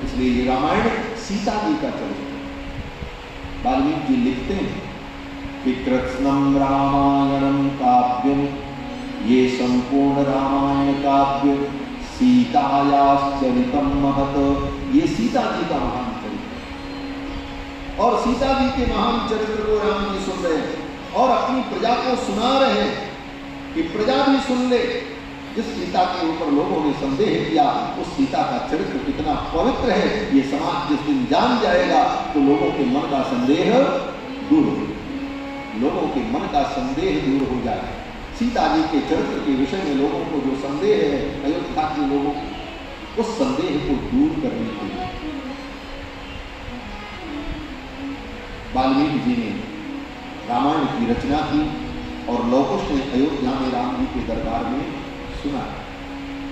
इसलिए ये रामायण सीता जी का चरित्र है। वाल्मीकि जी लिखते हैं कि कृत्स्नम रामायणम काव्यम, ये संपूर्ण रामायण काव्य सीतायाश्चरितम महत, ये सीता जी का महान चरित्र है। और सीता जी के महान चरित्र को राम जी सुन रहे हैं और अपनी प्रजा को सुना रहे हैं कि प्रजा भी सुन ले। जिस सीता के ऊपर लोगों ने संदेह किया उस सीता का चरित्र कितना पवित्र है, ये समाज जिस दिन जान जाएगा तो लोगों के मन का संदेह दूर हो, लोगों के मन का संदेह दूर हो जाए। सीता जी के चरित्र के विषय में लोगों को जो संदेह है अयोध्या के लोगों को, उस संदेह को दूर करने के लिए वाल्मीकि जी ने रामायण की रचना की और लौकुश ने अयोध्या में राम जी के दरबार में सुना।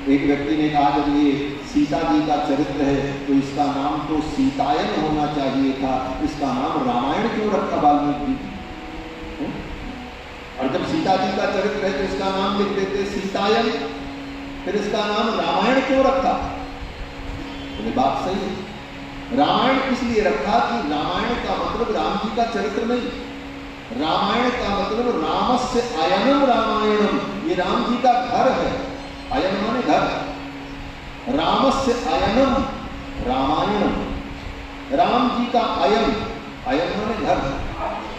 एक व्यक्ति ने कहा जब ये सीता जी का चरित्र है तो इसका नाम तो सीतायन होना चाहिए था, इसका नाम रामायण क्यों रखा वाल्मीकि जी? और जब सीता जी का चरित्र है तो इसका नाम लिख देते सीतायन, फिर इसका नाम रामायण क्यों रखा? तो बात सही है। रामायण इसलिए रखा कि रामायण का मतलब राम जी का चरित्र नहीं, रामायण का मतलब रामस्य अयनम रामायणम, ये राम जी का घर है। अयन माने घर, रामस्य अयनम रामायणम, राम जी का अयन, अयन माने घर।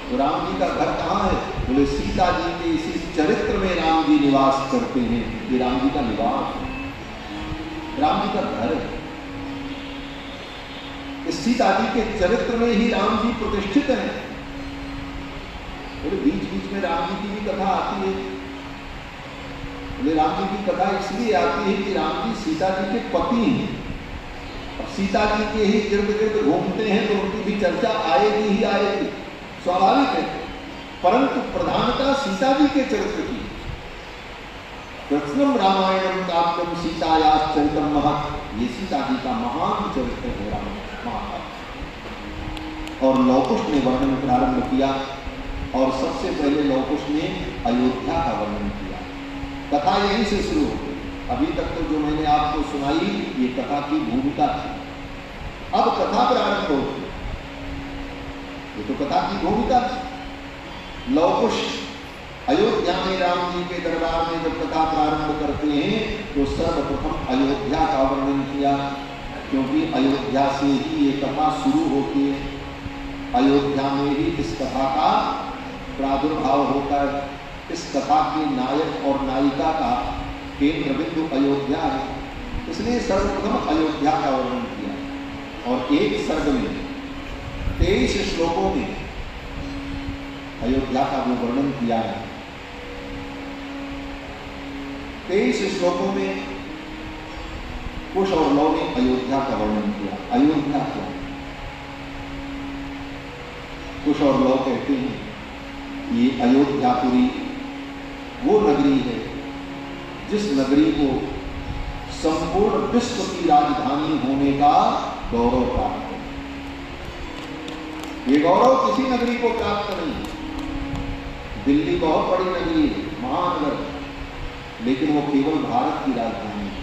तो राम जी का घर कहाँ है? बोले सीता जी के इसी चरित्र में राम जी निवास करते हैं, ये राम जी का निवास है, राम जी का घर है। इस सीता जी के चरित्र में ही राम जी प्रतिष्ठित हैं। बोले बीच बीच में राम जी की भी कथा आती है। बोले राम जी की कथा इसलिए आती है कि राम जी सीता जी के पति हैं, अब सीता जी के ही इर्द गिर्द घूमते हैं तो उनकी भी चर्चा आएगी ही आएगी, स्वाभाविक है। परंतु प्रधानता सीता जी के चरित्र की। कृत्स्नम रामायणम काव्यम सीतायाश्चरितम महत्, ये सीता जी का महान चरित्र है रामायण महाभारत। और लौकुश ने वर्णन प्रारंभ किया और सबसे पहले लौकुश ने अयोध्या का वर्णन किया। कथा यहीं से शुरू हो गई। अभी तक तो जो मैंने आपको सुनाई ये कथा की भूमिका थी। अब कथा प्रारंभ हो गई। ये तो कथा की भूमिका थी। लौकुश अयोध्या में राम जी के दरबार में जब कथा कथा प्रारंभ करते हैं तो सर्वप्रथम अयोध्या का वर्णन किया, क्योंकि अयोध्या से ही ये कथा शुरू होती है, अयोध्या में ही इस कथा का प्रादुर्भाव होता है। इस कथा के नायक और नायिका का केंद्र बिंदु अयोध्या है, इसलिए सर्वप्रथम अयोध्या का वर्णन किया। और एक सर्ग में 23 श्लोकों में अयोध्या का जो वर्णन किया है, 23 श्लोकों में कुश और लव ने अयोध्या का वर्णन किया। अयोध्या क्या? कुश और लव कहते हैं ये अयोध्यापुरी वो नगरी है जिस नगरी को संपूर्ण विश्व की राजधानी होने का गौरव प्राप्त है। ये गौरव किसी नगरी को प्राप्त नहीं। दिल्ली बहुत बड़ी नगरी है, महानगर, लेकिन वो केवल भारत की राजधानी है।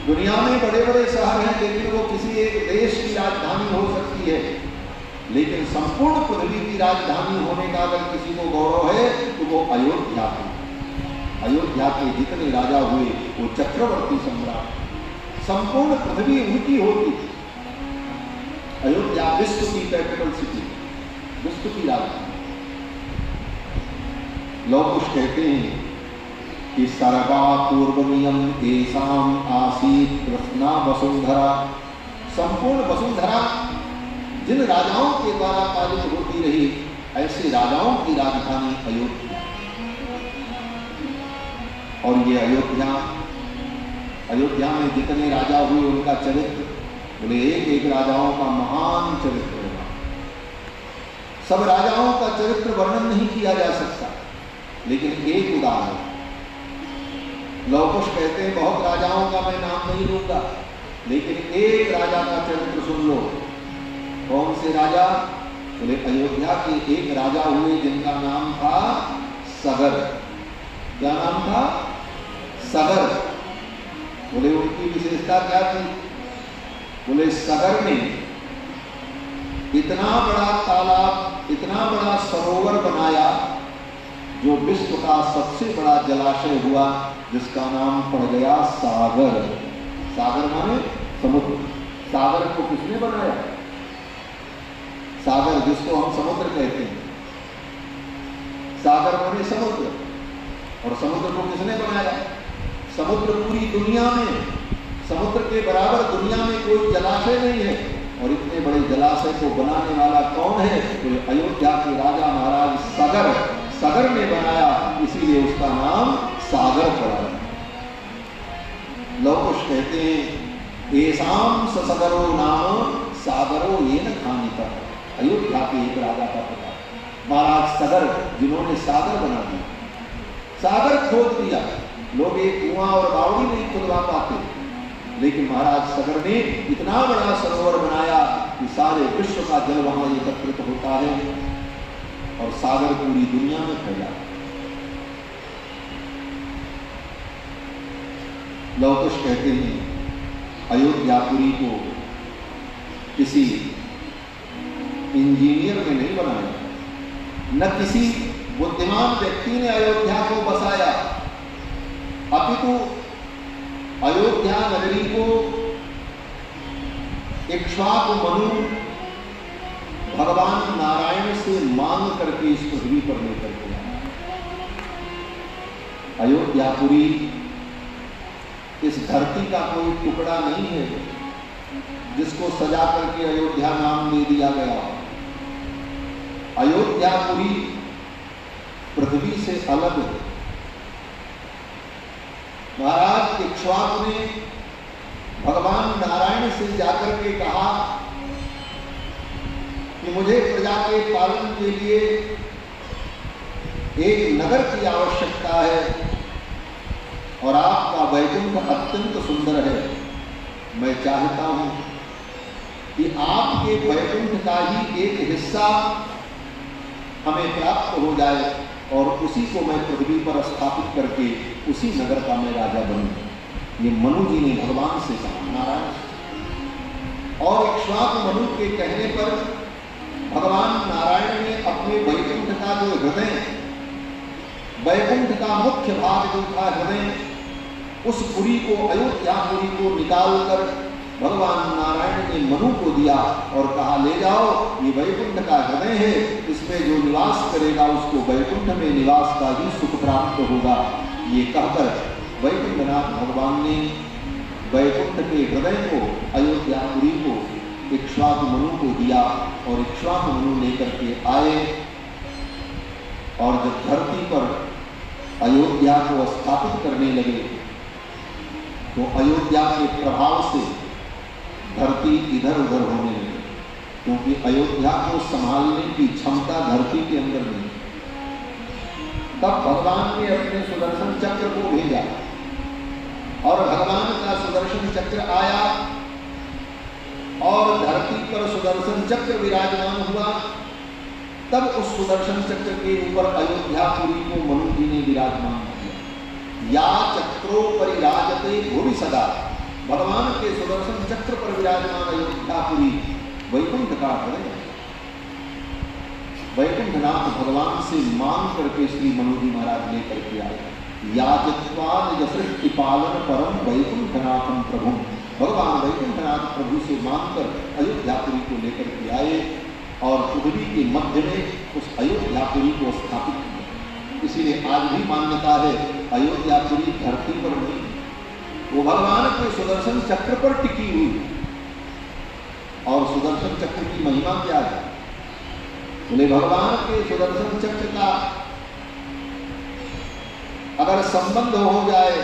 दुनिया में बड़े बड़े शहर हैं, लेकिन वो किसी एक देश की राजधानी हो सकती है, लेकिन संपूर्ण पृथ्वी की राजधानी होने का अगर किसी को गौरव है तो वो अयोध्या है। अयोध्या के जितने राजा हुए वो चक्रवर्ती सम्राट, संपूर्ण पृथ्वी उनकी होती। अयोध्या विश्व की कैपिटल सिटी, विश्व की राजधानी। लोग कुछ कहते हैं कि सर्वा पूर्वमियम एसाम आसीत कृष्णा वसुंधरा, संपूर्ण वसुंधरा जिन राजाओं के द्वारा पालित होती रही, ऐसे राजाओं की राजधानी अयोध्या। और ये अयोध्या में जितने राजा हुए उनका चरित्र, बोले एक एक राजाओं का महान चरित्र होगा। सब राजाओं का चरित्र वर्णन नहीं किया जा सकता, लेकिन एक उदाहरण, लौकुश कहते हैं बहुत राजाओं का मैं नाम नहीं लूंगा, लेकिन एक राजा का चरित्र सुन लो। कौन से राजा? बोले अयोध्या के एक राजा हुए जिनका नाम था सगर। क्या नाम था? सगर। बोले उनकी विशेषता क्या थी? बोले सगर ने इतना बड़ा तालाब, इतना बड़ा सरोवर बनाया जो विश्व का सबसे बड़ा जलाशय हुआ, जिसका नाम पड़ गया सागर। सागर माने समुद्र। सागर को किसने बनाया? सागर जिसको हम समुद्र कहते हैं, सागर माने समुद्र। और समुद्र को किसने बनाया? समुद्र पूरी दुनिया में, समुद्र के बराबर दुनिया में कोई जलाशय नहीं है। और इतने बड़े जलाशय को बनाने वाला कौन है? तो अयोध्या के राजा महाराज सगर ने बनाया, इसीलिए उसका नाम सागर पड़ा। लौकुश कहते हैं एसाम सगरो नाम सागरो ये न खानिता। अयोध्या के एक राजा का पता, महाराज सगर, जिन्होंने सागर बना दिया, सागर खोद दिया। लोग एक कुआं और बावड़ी नहीं खुदवा पाते, लेकिन महाराज सगर ने इतना बड़ा सरोवर बनाया कि सारे विश्व का जल वहां एकत्रित होता है और सागर पूरी दुनिया में फैला। लौकुश कहते हैं अयोध्यापुरी को किसी इंजीनियर ने नहीं बनाया, न किसी बुद्धिमान व्यक्ति ने अयोध्या को बसाया, अपितु अयोध्या नगरी को इक्ष्वाकु मनु भगवान नारायण से मांग करके इस पृथ्वी पर लेकर के आया। अयोध्यापुरी इस धरती का कोई टुकड़ा नहीं है जिसको सजा करके अयोध्या नाम दे दिया गया। अयोध्यापुरी पृथ्वी से अलग है। महाराज इक्ष्वाकु ने भगवान नारायण से जाकर के कहा कि मुझे प्रजा के पालन के लिए एक नगर की आवश्यकता है और आपका वैकुंठ अत्यंत सुंदर है। मैं चाहता हूं कि आपके वैकुंठ का ही एक हिस्सा हमें प्राप्त हो जाए और उसी को मैं पृथ्वी पर स्थापित करके उसी नगर का मैं राजा बनूं। ये मनु जी ने भगवान से कहा, नारायण से। और इक्ष्वाकु मनु के कहने पर भगवान नारायण ने अपने वैकुंठ का जो हृदय वैकुंठ का मुख्य भाग जो था हृदय, उस पुरी को, अयोध्यापुरी को निकालकर भगवान नारायण ने मनु को दिया और कहा ले जाओ, ये वैकुंठ का हृदय है, इसमें जो निवास करेगा उसको वैकुंठ में निवास का ही सुख प्राप्त होगा। ये कहकर वैकुंठनाथ भगवान ने वैकुंठ के हृदय को, अयोध्यापुरी को इक्ष्वाकु मनु को दिया और इक्ष्वाकु मनु लेकर के आए। और जब धरती पर अयोध्या को स्थापित करने लगे तो अयोध्या के प्रभाव से धरती इधर उधर होने लगी, क्योंकि अयोध्या को संभालने की क्षमता धरती के अंदर नहीं। तब भगवान ने अपने सुदर्शन चक्र को भेजा और भगवान का सुदर्शन चक्र आया और धरती पर सुदर्शन चक्र विराजमान हुआ। तब उस सुदर्शन चक्र के ऊपर अयोध्यापुरी को मनु जी ने विराजमान किया। या चक्रो परिराजते भुवि सदा, भगवान के सुदर्शन चक्र पर विराजमान अयोध्यापुरी वैकुंठ का हृदय। वैकुंठनाथ भगवान से मांग करके श्री मनु जी महाराज लेकर के आए। याचत्वान सृष्टि पालन परम वैकुंठनाथम प्रभु, भगवान वैकुंठनाथ प्रभु से मांगकर अयोध्यापुरी को लेकर के आए और पृथ्वी के मध्य में उस अयोध्यापुरी को स्थापित किया। इसीलिए आज भी मान्यता है अयोध्यापुरी धरती पर नहीं, वो भगवान के सुदर्शन चक्र पर टिकी हुई। और सुदर्शन चक्र की महिमा क्या है? बोले भगवान के सुदर्शन चक्र का अगर संबंध हो जाए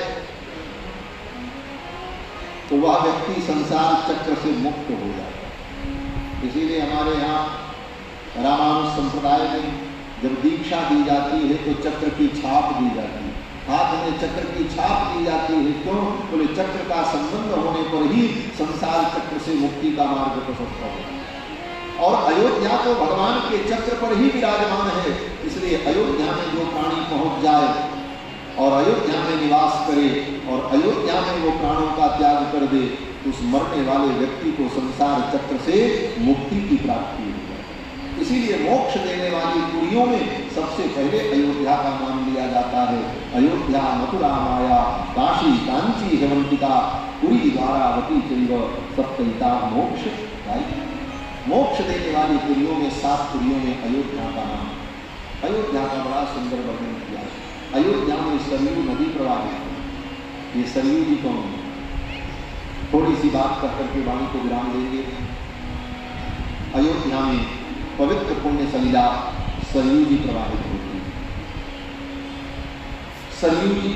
तो वह व्यक्ति संसार चक्र से मुक्त हो जाए। इसीलिए हमारे यहाँ रामानुज संप्रदाय में जब दीक्षा दी जाती है तो चक्र की छाप दी जाती है, हाथ में चक्र की छाप दी जाती है। क्यों? बोले चक्र का संबंध होने पर ही संसार चक्र से मुक्ति का मार्ग प्रशस्त होगा। और अयोध्या तो भगवान के चक्र पर ही विराजमान है, इसलिए अयोध्या में जो प्राणी पहुंच जाए और अयोध्या में निवास करे और अयोध्या में वो प्राणों का त्याग कर दे, उस मरने वाले व्यक्ति को संसार चक्र से मुक्ति की प्राप्ति हो जाए। इसीलिए मोक्ष देने वाली पुरियों में सबसे पहले अयोध्या का नाम लिया जाता है। अयोध्या, मथुरा, माया, काशी, कांची, हेमंतिका, पुरी, द्वारावती चैव सप्तहिता मोक्ष दायिका। मोक्ष देने वाली पुरियों में 7 पुरियों में अयोध्या का नाम। अयोध्या का बड़ा सुंदर वर्णन किया है। अयोध्या में सरयू नदी प्रवाहित है। ये सरयू जी कौन है? थोड़ी सी बात कर करके वाणी को विराम देंगे। अयोध्या में पवित्र पुण्य सलिला सरयू जी प्रवाहित होती है। सरयू जी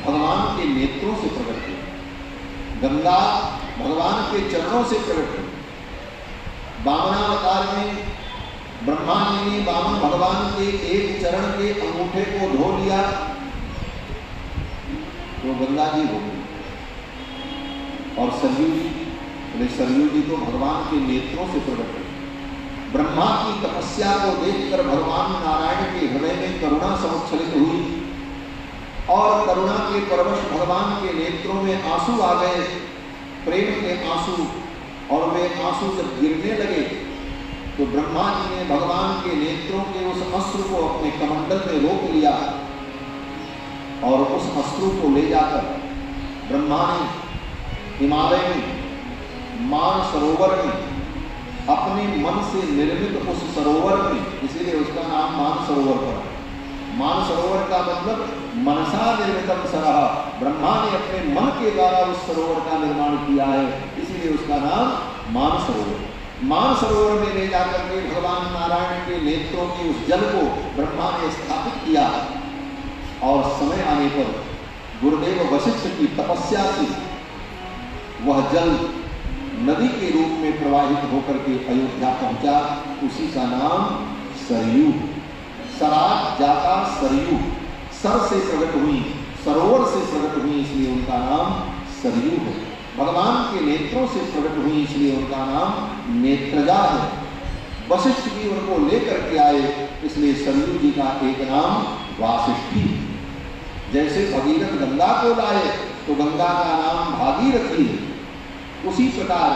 भगवान के नेत्रों से प्रकट है, गंगा भगवान के चरणों से प्रकट है। वामनावतार में ब्रह्मा जी ने वामन भगवान के एक चरण के अंगूठे को धो लिया तो गंगा जी हो गई। और सरयू जी तो भगवान के नेत्रों से प्रकट है। ब्रह्मा की तपस्या को देखकर भगवान नारायण के हृदय में करुणा समुच्छलित हुई और करुणा के परवश भगवान के नेत्रों में आंसू आ गए, प्रेम के आंसू। और वे आंसू जब गिरने लगे तो ब्रह्मा जी ने भगवान के नेत्रों के उस अश्रु को अपने कमंडल में रोक लिया और उस अश्रु को ले जाकर ब्रह्मा ने हिमालय में मानसरोवर में अपने मन से निर्मित उस सरोवर में, इसीलिए उसका नाम मानसरोवर पड़ा। मानसरोवर का मतलब मनसा निर्मितम सरह, ब्रह्मा ने अपने मन के द्वारा उस सरोवर का निर्माण किया है, इसीलिए उसका नाम मानसरोवर। मानसरोवर में ले जाकर के भगवान नारायण के नेत्रों के उस जल को ब्रह्मा ने स्थापित किया और समय आने पर गुरुदेव वशिष्ठ की तपस्या से वह जल नदी के रूप में प्रवाहित होकर के अयोध्या पहुंचा। उसी का नाम सरयू, सराज जाता सरयू, सर से प्रकट हुई, सरोवर से प्रकट हुई, इसलिए उनका नाम सरयू है। भगवान के नेत्रों से प्रकट हुई, इसलिए उनका नाम नेत्रजा है। वशिष्ठ जी उनको लेकर के आए, इसलिए सरयू जी का एक नाम वासिष्ठी। जैसे भगीरथ गंगा को लाए तो गंगा का नाम भागीरथी है, उसी प्रकार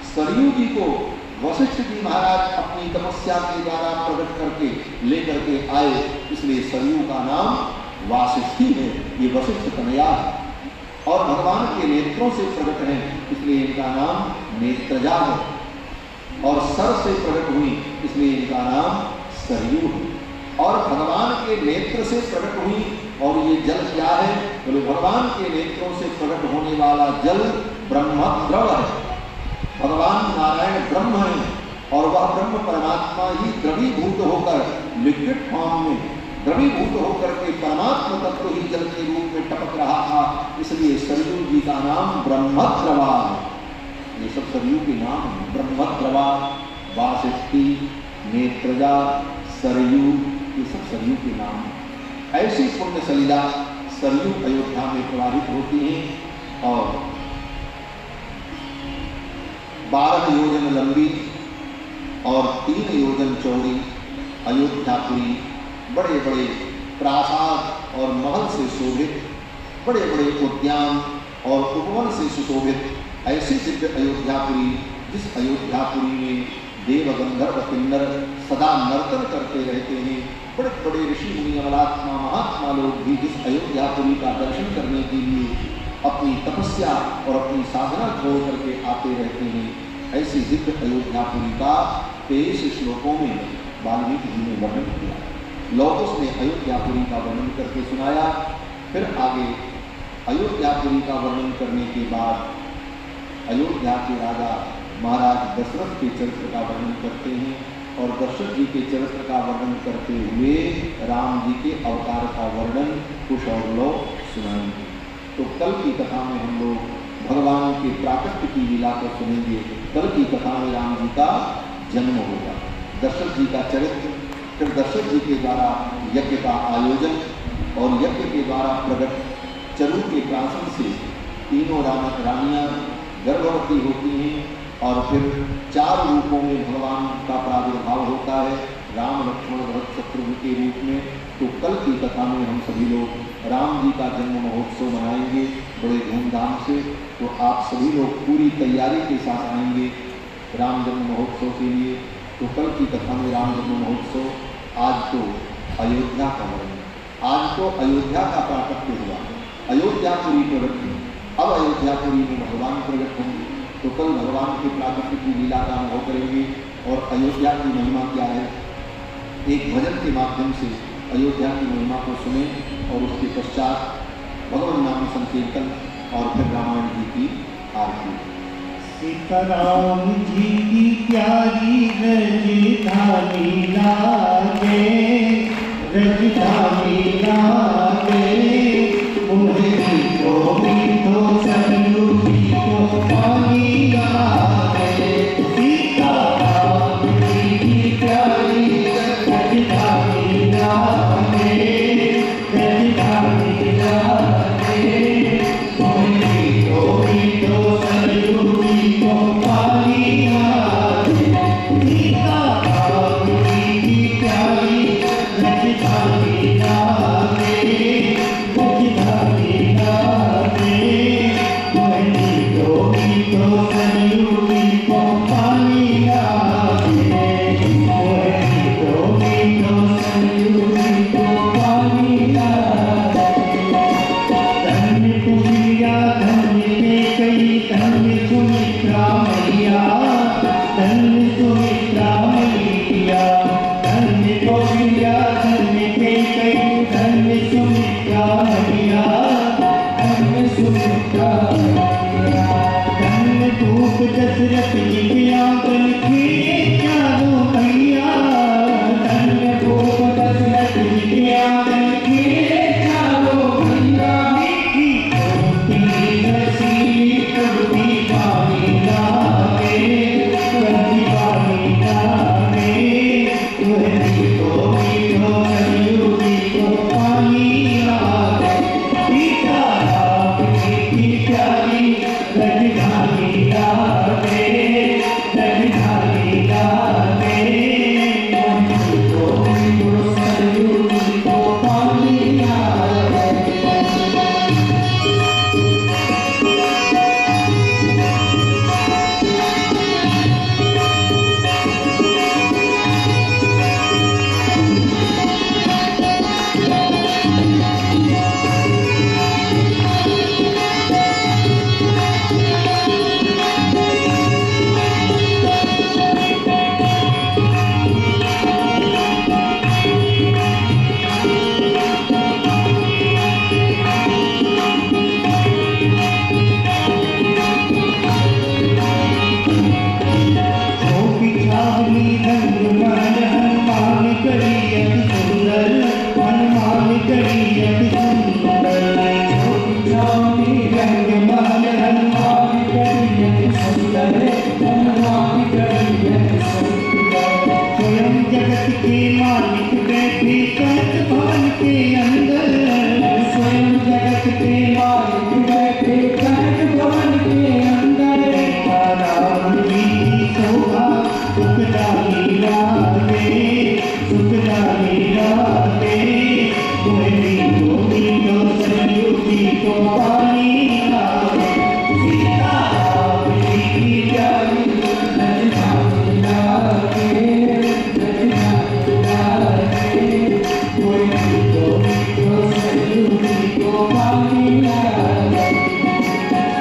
सरयू जी को वशिष्ठ जी महाराज अपनी तपस्या के द्वारा प्रकट करके लेकर के आए, इसलिए सरयू का नाम वासिष्ठी है। ये वशिष्ठ तनया है और भगवान के नेत्रों से प्रकट है, इसलिए इनका नाम नेत्रजा है। और सर से प्रकट हुई, इसलिए इनका नाम सरयू है। और भगवान के नेत्र से प्रकट हुई, और ये जल क्या है? बोले भगवान के नेत्रों से प्रकट होने वाला जल ब्रह्मद्रव है। भगवान नारायण ब्रह्म है और वह ब्रह्म परमात्मा ही द्रवीभूत होकर लिक्विड फॉर्म में द्रवीभूत होकर के परमात्मा तत्व ही जल के रूप में टपक रहा था, इसलिए सरयू जी का नाम ब्रह्मद्रवा है। ये सब सरयू के नाम है। ब्रह्मद्रवा, वासिष्ठी, नेत्रजा, सरयू, ये सब सरयू के नाम हैं। ऐसी पुण्य सलिला सरयू अयोध्या में प्रवाहित होती हैं और 12 योजन लंबी और 3 योजन चौड़ी अयोध्यापुरी बड़े बड़े प्रासाद और महल से शोभित, बड़े बड़े उद्यान और उपवन से सुशोभित ऐसी दिव्य अयोध्यापुरी, जिस अयोध्यापुरी में देव गंधर्व किन्नर सदा नर्तन करते रहते हैं। बड़े बड़े ऋषि मुनि अमलात्मा महात्मा लोग भी जिस अयोध्यापुरी का दर्शन करने के लिए अपनी तपस्या और अपनी साधना छोड़ करके आते रहते हैं। ऐसी दिव्य अयोध्यापुरी का 23 श्लोकों में वाल्मीकि जी ने वर्णन किया। लौकुश ने अयोध्यापुरी का वर्णन करके सुनाया। फिर आगे अयोध्यापुरी का वर्णन करने के बाद अयोध्या के राजा महाराज दशरथ के चरित्र का वर्णन करते हैं और दशरथ जी के चरित्र का वर्णन करते हुए राम जी के अवतार का वर्णन कुछ और लोग सुनाएंगे। तो कल की कथा में हम लोग भगवान के प्राकट्य की लीला को सुनेंगे। कल की कथा में राम जी का जन्म होगा, दशरथ जी का चरित्र, फिर दशरथ जी के द्वारा यज्ञ का आयोजन और यज्ञ के द्वारा प्रकट चरु के प्राशन से तीनों रानियां गर्भवती होती हैं और फिर 4 रूपों में भगवान का प्रादुर्भाव होता है, राम लक्ष्मण भरत शत्रुघ्न के रूप में। तो कल की कथा में हम सभी लोग राम जी का जन्म महोत्सव मनाएंगे बड़े धूमधाम से। तो आप सभी लोग पूरी तैयारी के साथ आएंगे राम जन्म महोत्सव के लिए। तो कल की कथा में राम जन्म महोत्सव, आज तो अयोध्या का वर्णन, आज तो अयोध्या का प्राकट्य हुआ, अयोध्यापुरी प्रकट हुई। अब अयोध्यापुरी में भगवान प्रकट होंगे। तो कल भगवान के प्राकट्य की लीला का अनुभव करेंगे और अयोध्या की महिमा क्या है, एक भजन के माध्यम से अयोध्या की महिमा को सुने और उसके पश्चात भगवान नाम संकीर्तन और फिर रामायण जी की आरती। सीताराम जी की प्यारी रजधानी लागे, रजधानी लागे, उन्हें तो सरयू जी को पानी लागे। सीताराम जी की प्यारी रजधानी लागे, रजधानी लागे, उन्हें तो सरयू जी को पानी लागे। सीताराम जी की प्यारी रजधानी लागे, रजधानी लागे, उन्हें तो सरयू जी को पानी लागे, उन्हें तो सरयू जी को पानी लागे। धन्य कुलिया धन्य कैकेयी धन्य सुमित्रा मैया, धन्य सुमित्रा मैया, धन्य कुलिया धन्य कैकेयी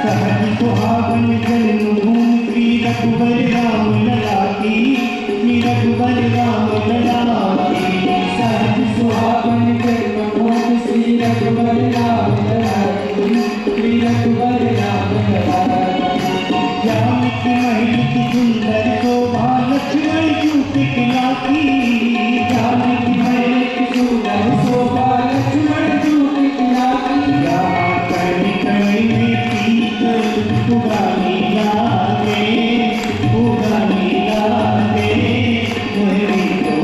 सहज सुहावन जन्मभूमि श्री रघुबर राम लला की, श्री रघुबर राम लला की। सहज सुहावन जन्मभूमि श्री रघुबर राम लला की, श्री रघुबर राम लला की। जानकी महल की सुंदर शोभा लक्ष्मण जी दिखला की, जानकी महल की सुंदर शोभा लक्ष्मण जी दिखला की। कणी कणी में पीत उगानी लागे, उगानी लागे, मोहरी को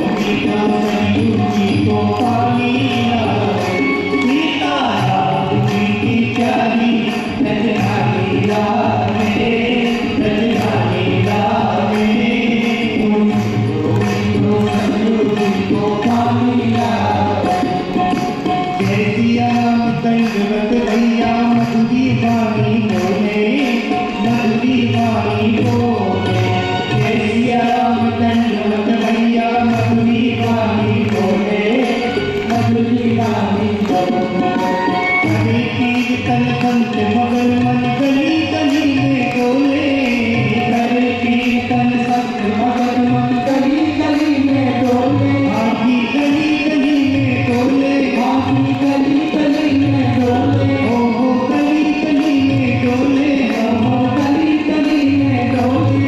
सरयू जी को पानी लागे। सीता राम जी की प्यारी रजनी लागे, रजनी लागे, सरयू जी को पानी लागे। जय सिया राम दंडवत भैया मधुरी वाणी बोले, मधुरी वाणी बोले। जय सिया राम दंडवत भैया मधुरी वाणी बोले, मधुरी वाणी बोले। हरे कीर्तन संत मगर मन गली गली में डोले, हरे कीर्तन संत मगर मन गली गली में डोले। आधी गली गली में डोले, आधी गली गली में डोले। ओ गली गली में डोले, ओ गली गली में डोले।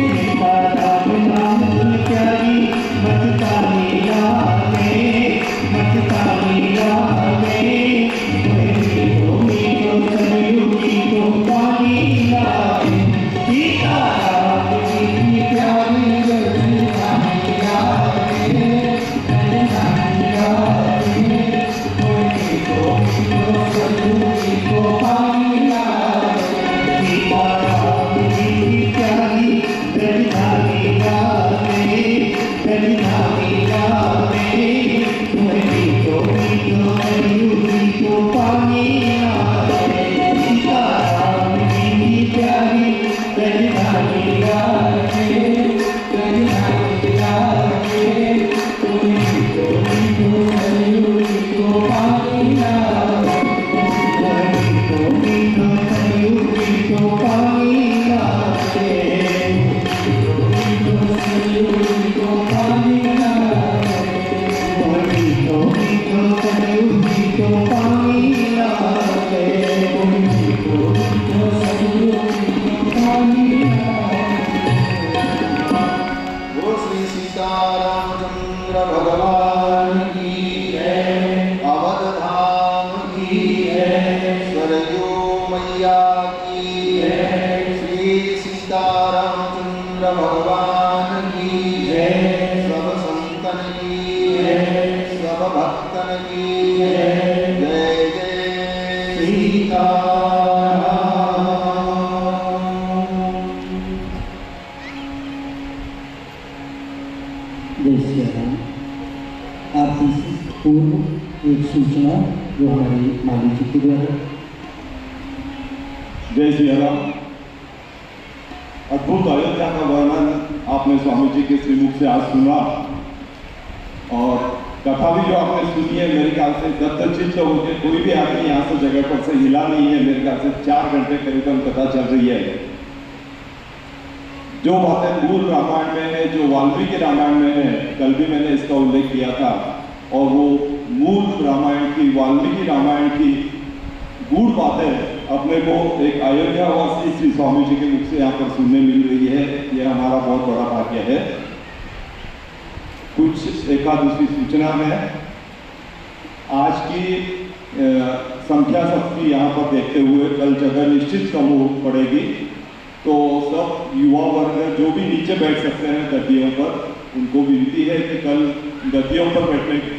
राम नाम धुन प्यारी मस्तानी लागे, मस्तानी लागे। सरयू जी को पानी लागे। सीता राम जी की प्यारी रजनी लागे, रजनी लागे। सरयू जी को पानी लागे। सीता राम जी की प्यारी रजनी लागे, रजनी लागे। सरयू जी को पानी लागे। सीता राम जी की प्यारी रजनी लागे, रजनी लागे। सरयू जी को पानी लागे, सरयू जी को पानी लागे, सरयू जी को पानी लागे। सरयू जी को पानी लागे, सरयू जी को पानी लागे। बोल श्री सीतारामचंद्र भगवान की जय, अवध धाम की जय, सरयू मैया की जय। श्री सीतारामचंद्र भगवान की जय, सब संतन की जय, सब भक्तन की जय। जय जय सीताराम। जय श्री राम। आपकी पूर्व एक सूचना जो हमारी माली जी के द्वारा। जय श्री राम। अद्भुत अयोध्या का वर्णन आपने स्वामी जी के श्रीमुख से आज सुना, और कथा भी जो आपने सुनी है मेरे ख्याल से दत्तचित्त होकर कोई भी आदमी यहाँ से जगह पर से हिला नहीं है। मेरे ख्याल से 4 घंटे करीबन कथा चल रही है। जो बातें मूल रामायण में है, जो वाल्मीकि रामायण में है, कल भी मैंने इसका उल्लेख किया था, और वो मूल रामायण की, वाल्मीकि रामायण की गूढ़ बातें अपने को एक अयोध्यावासी श्री स्वामी जी के मुख से यहाँ पर सुनने मिल रही है। यह हमारा बहुत बड़ा भाग्य है। कुछ एकादशी सूचना है। आज की संख्या सबकी यहाँ पर देखते हुए कल जगह निश्चित कम हो पड़ेगी, तो सब युवा वर्ग जो भी नीचे बैठ सकते हैं गद्दियों पर, उनको विनती है कि कल गद्दियों पर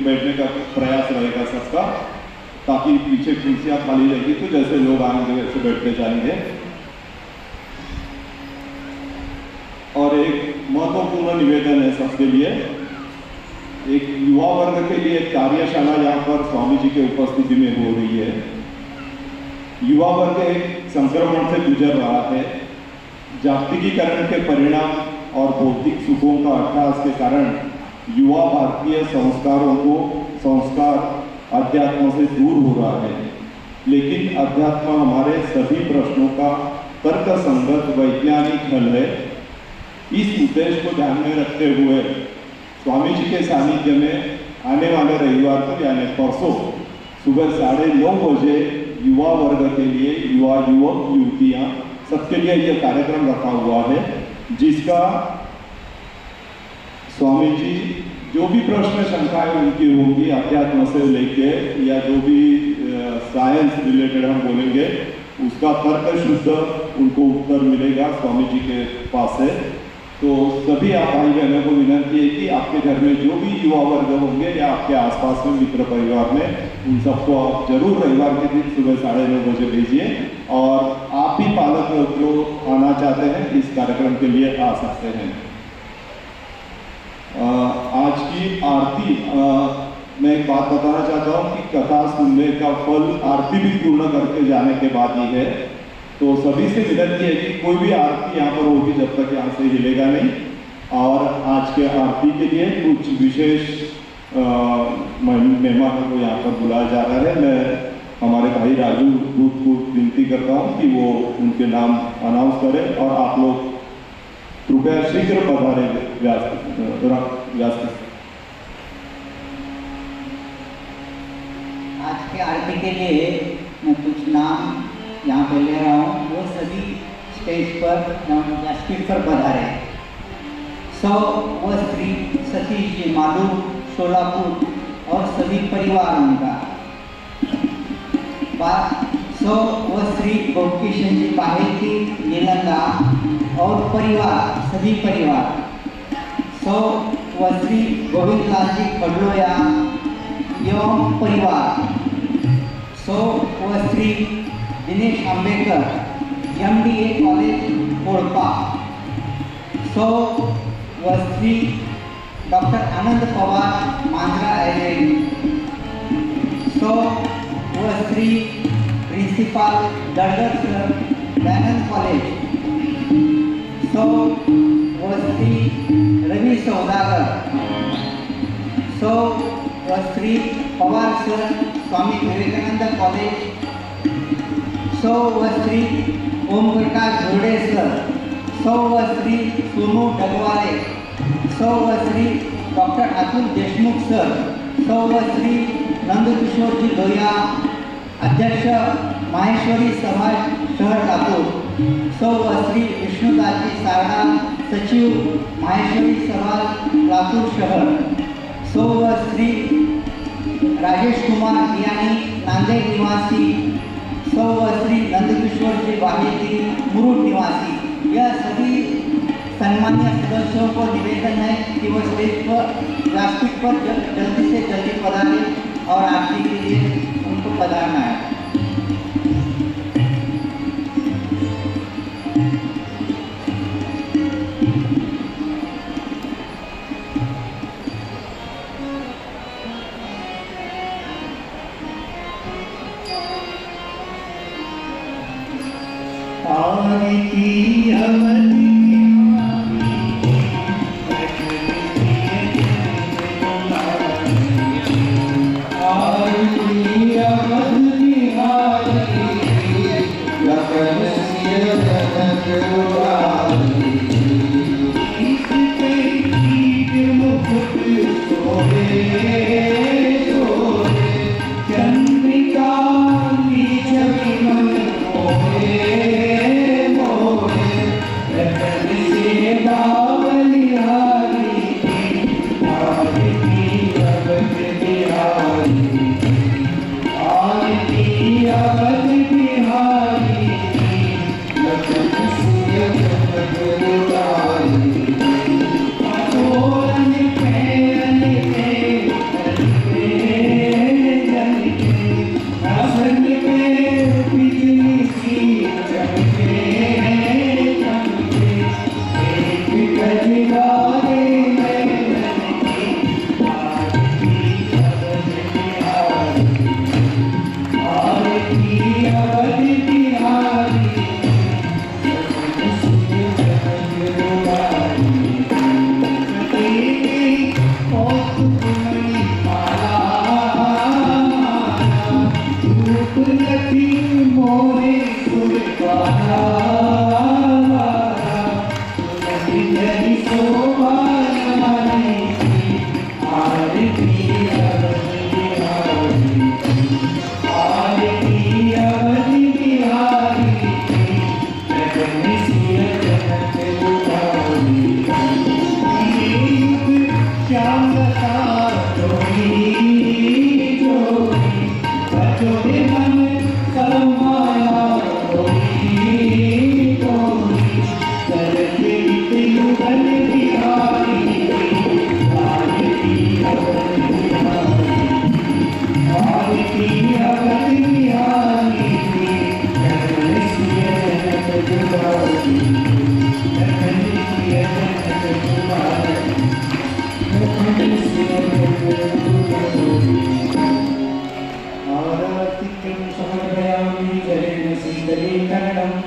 बैठने का प्रयास रहेगा सबका, ताकि पीछे कुर्सियाँ खाली रहेगी तो जैसे लोग आएंगे वैसे बैठते जाएंगे। और एक महत्वपूर्ण निवेदन है सबके लिए, एक युवा वर्ग के लिए एक कार्यशाला यहाँ पर स्वामी जी के उपस्थिति में हो रही है। युवा वर्ग एक संक्रमण से गुजर रहा है। जागतिकीकरण के परिणाम और भौतिक सुखों का अट्टहास के कारण युवा भारतीय संस्कारों को, संस्कार अध्यात्म से दूर हो रहा है। लेकिन अध्यात्म हमारे सभी प्रश्नों का तर्क संगत वैज्ञानिक हल है। इस उद्देश्य को ध्यान में रखते हुए स्वामी जी के सानिध्य में आने वाले रविवार को यानी परसों सुबह 9:30 बजे युवा वर्ग के लिए, युवा युवक युवतियाँ सबके लिए यह कार्यक्रम रखा हुआ है, जिसका स्वामी जी जो भी प्रश्न शंकाएं उनकी होंगी अध्यात्म से लेके या जो भी साइंस रिलेटेड हम बोलेंगे उसका तर्क शुद्ध उनको उत्तर मिलेगा स्वामी जी के पास से। तो सभी आप भाई बहनों को विनती है कि आपके घर में जो भी युवा वर्ग होंगे या आपके आसपास में मित्र परिवार में, उन सबको आप जरूर रविवार के दिन सुबह 9:30 बजे भेजिए। और आप भी पालक जो आना चाहते हैं इस कार्यक्रम के लिए आ सकते हैं। आज की आरती मैं एक बात बताना चाहता हूँ कि कथा सुनने का फल आरती भी पूर्ण करके जाने के बाद ही है। तो सभी से विनती है कि कोई भी आरती यहाँ पर होगी जब तक यहाँ से हिलेगा नहीं। और आज के आरती के लिए कुछ विशेष मेहमानों को यहाँ पर बुलाया जा रहा है। मैं हमारे भाई राजू दूत को विनती करता हूँ कि वो उनके नाम अनाउंस करें और आप लोग कृपया शीघ्र पधारे। व्यास आज के आरती के लिए मैं कुछ नाम यहाँ पर ले रहा हूँ, वो सभी स्टेज पर या स्पीड पर पधारे। व श्री सतीश जी मालू सोलापुर और सभी परिवार उनका। व श्री गोपकिशन जी बाहेती नीलंगा और परिवार, सभी परिवार। व श्री गोविंद लाल जी खडलोया एवं परिवार। व श्री दिनेश आंबेडकर MDA कॉलेज कोळपा। व श्री डॉक्टर आनंद पवार मांजरा आयुर्वेद। व Shri principal Dardar sir Dayanand college. व श्री रवि सौदागर। व श्री पवार सर स्वामी विवेकानंद कॉलेज। व श्री ओम प्रकाश घोड़े सर। व श्री सोनू डगवाले। व श्री डॉक्टर अतुल देशमुख सर। व श्री नंदकिशोर जी लोहिया अध्यक्ष माहेश्वरी समाज शहर लातूर। व श्री विष्णुदास जी सारडा सचिव माहेश्वरी समाज लातूर शहर। व श्री राजेश कुमार बियानी नांदेड़ निवासी। व श्री नंदकिशोर जी बाहेती मुरुड निवासी। यह सभी सम्मान्य सदस्यों को निवेदन है कि वो स्टेज पर प्लास्टिक पर जल्दी से जल्दी पधारे और आरती के लिए उनको पधारना है। Yeah. तुलसी मोरे सुरपाला तुलसी जरी शोभा आरती अवधि बिहारी जगन सिय जनक उधारी श्याम जोड़ी जोड़ी बजोड़े मन सरमाया जोड़ी जोड़ी करते युगल बिहारी आरती अवधि बिहारी जगन सिय जनक उधारी जगन सिय जनक उधारी आरातिक्यं समर्पयामि जलेन शीतलीकरणम्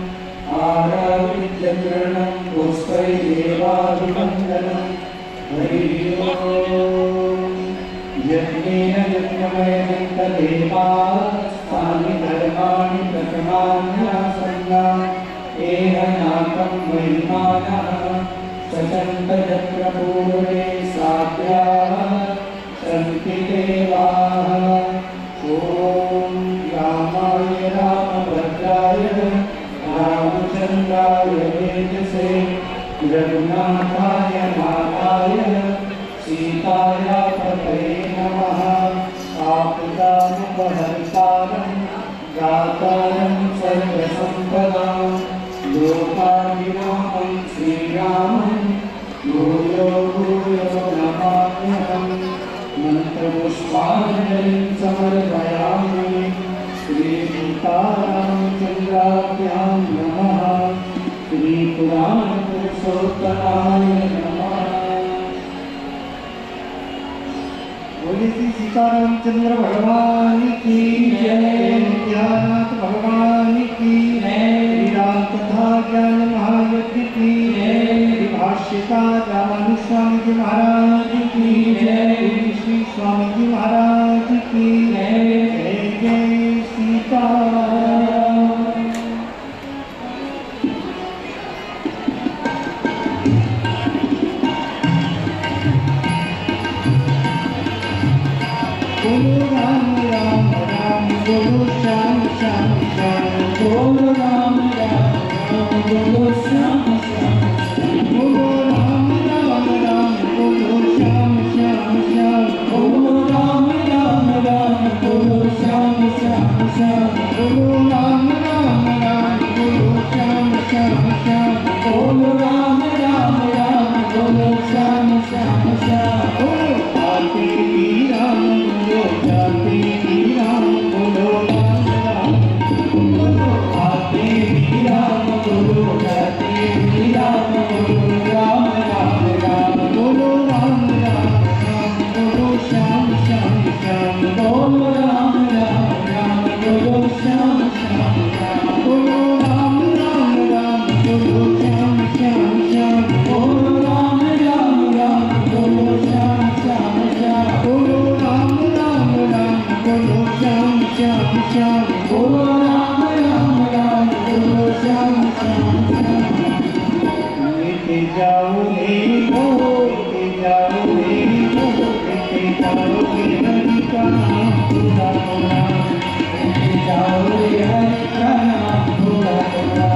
आरातिक्यकरणं पुष्पैर्देवाभिवन्दनं हरिः ओम् यज्ञेन यज्ञमयं तदेवास्तानि धर्माणि प्रथमान्यासन्नाम् एह नाकं महिमानः सचन्तयत्रपूर्णे साध्याः सन्ति देवाः ॐ रामाय रामभद्राय रामचन्द्राय वेदसे रघुनाथाय नाथाय सीताया पतये नमः आपदामुपहर्तारं दातारं सर्वसम्पदां लोकाभिरामं श्रीरामं भूयो भूयो नमाम्यहम् मंत्रपुष्पाञ्जलिं समर्पयामि श्रीसीतारामचन्द्राभ्यां नमः श्रीपुराणपुरुषोत्तमाय नमः। बोले श्री सीतारामचंद्र भगवान की जय, नित्यानाथ भगवान की जय, श्री राम कथा ज्ञान महायज्ञ की जय, भाष्यकार रामानुस्वामी जी महाराज की जय, श्री स्वामी जी महाराज की जय। जय जय सीताराम। बोलो राम राम राम बोलो श्याम श्याम श्याम बोलो राम राम राम बोलो श्याम श्याम बोलो राम राम राम बोलो श्याम श्याम श्याम बोलो राम राम राम बोलो श्याम श्याम श्याम बोलो राम राम राम बोलो श्याम श्याम श्याम बोलो राम राम राम बोलो श्याम श्याम श्याम बोलो आते राम बोलो जाते राम बोलो राम राम बोलो आते राम बोलो जाते राम बोलो राम राम राम बोलो राम राम राम बोलो श्याम श्याम श्याम बोलो राम राम राम बोलो श्याम श्याम श्याम बोलो राम राम राम बोलो श्याम श्याम श्याम बोलो राम राम राम बोलो श्याम श्याम श्याम बोलो राम राम राम बोलो श्याम श्याम श्याम बोलो राम राम राम बोलो श्याम श्याम श्याम। लेके जाओ मेरी हो, लेके जाओ मेरी हो, लेके जाओ हरि का नाम थोड़ा थोड़ा, लेके जाओ हरि का नाम थोड़ा थोड़ा,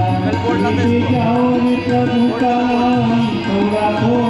लेके जाओ प्रभु का नाम थोड़ा थोड़ा।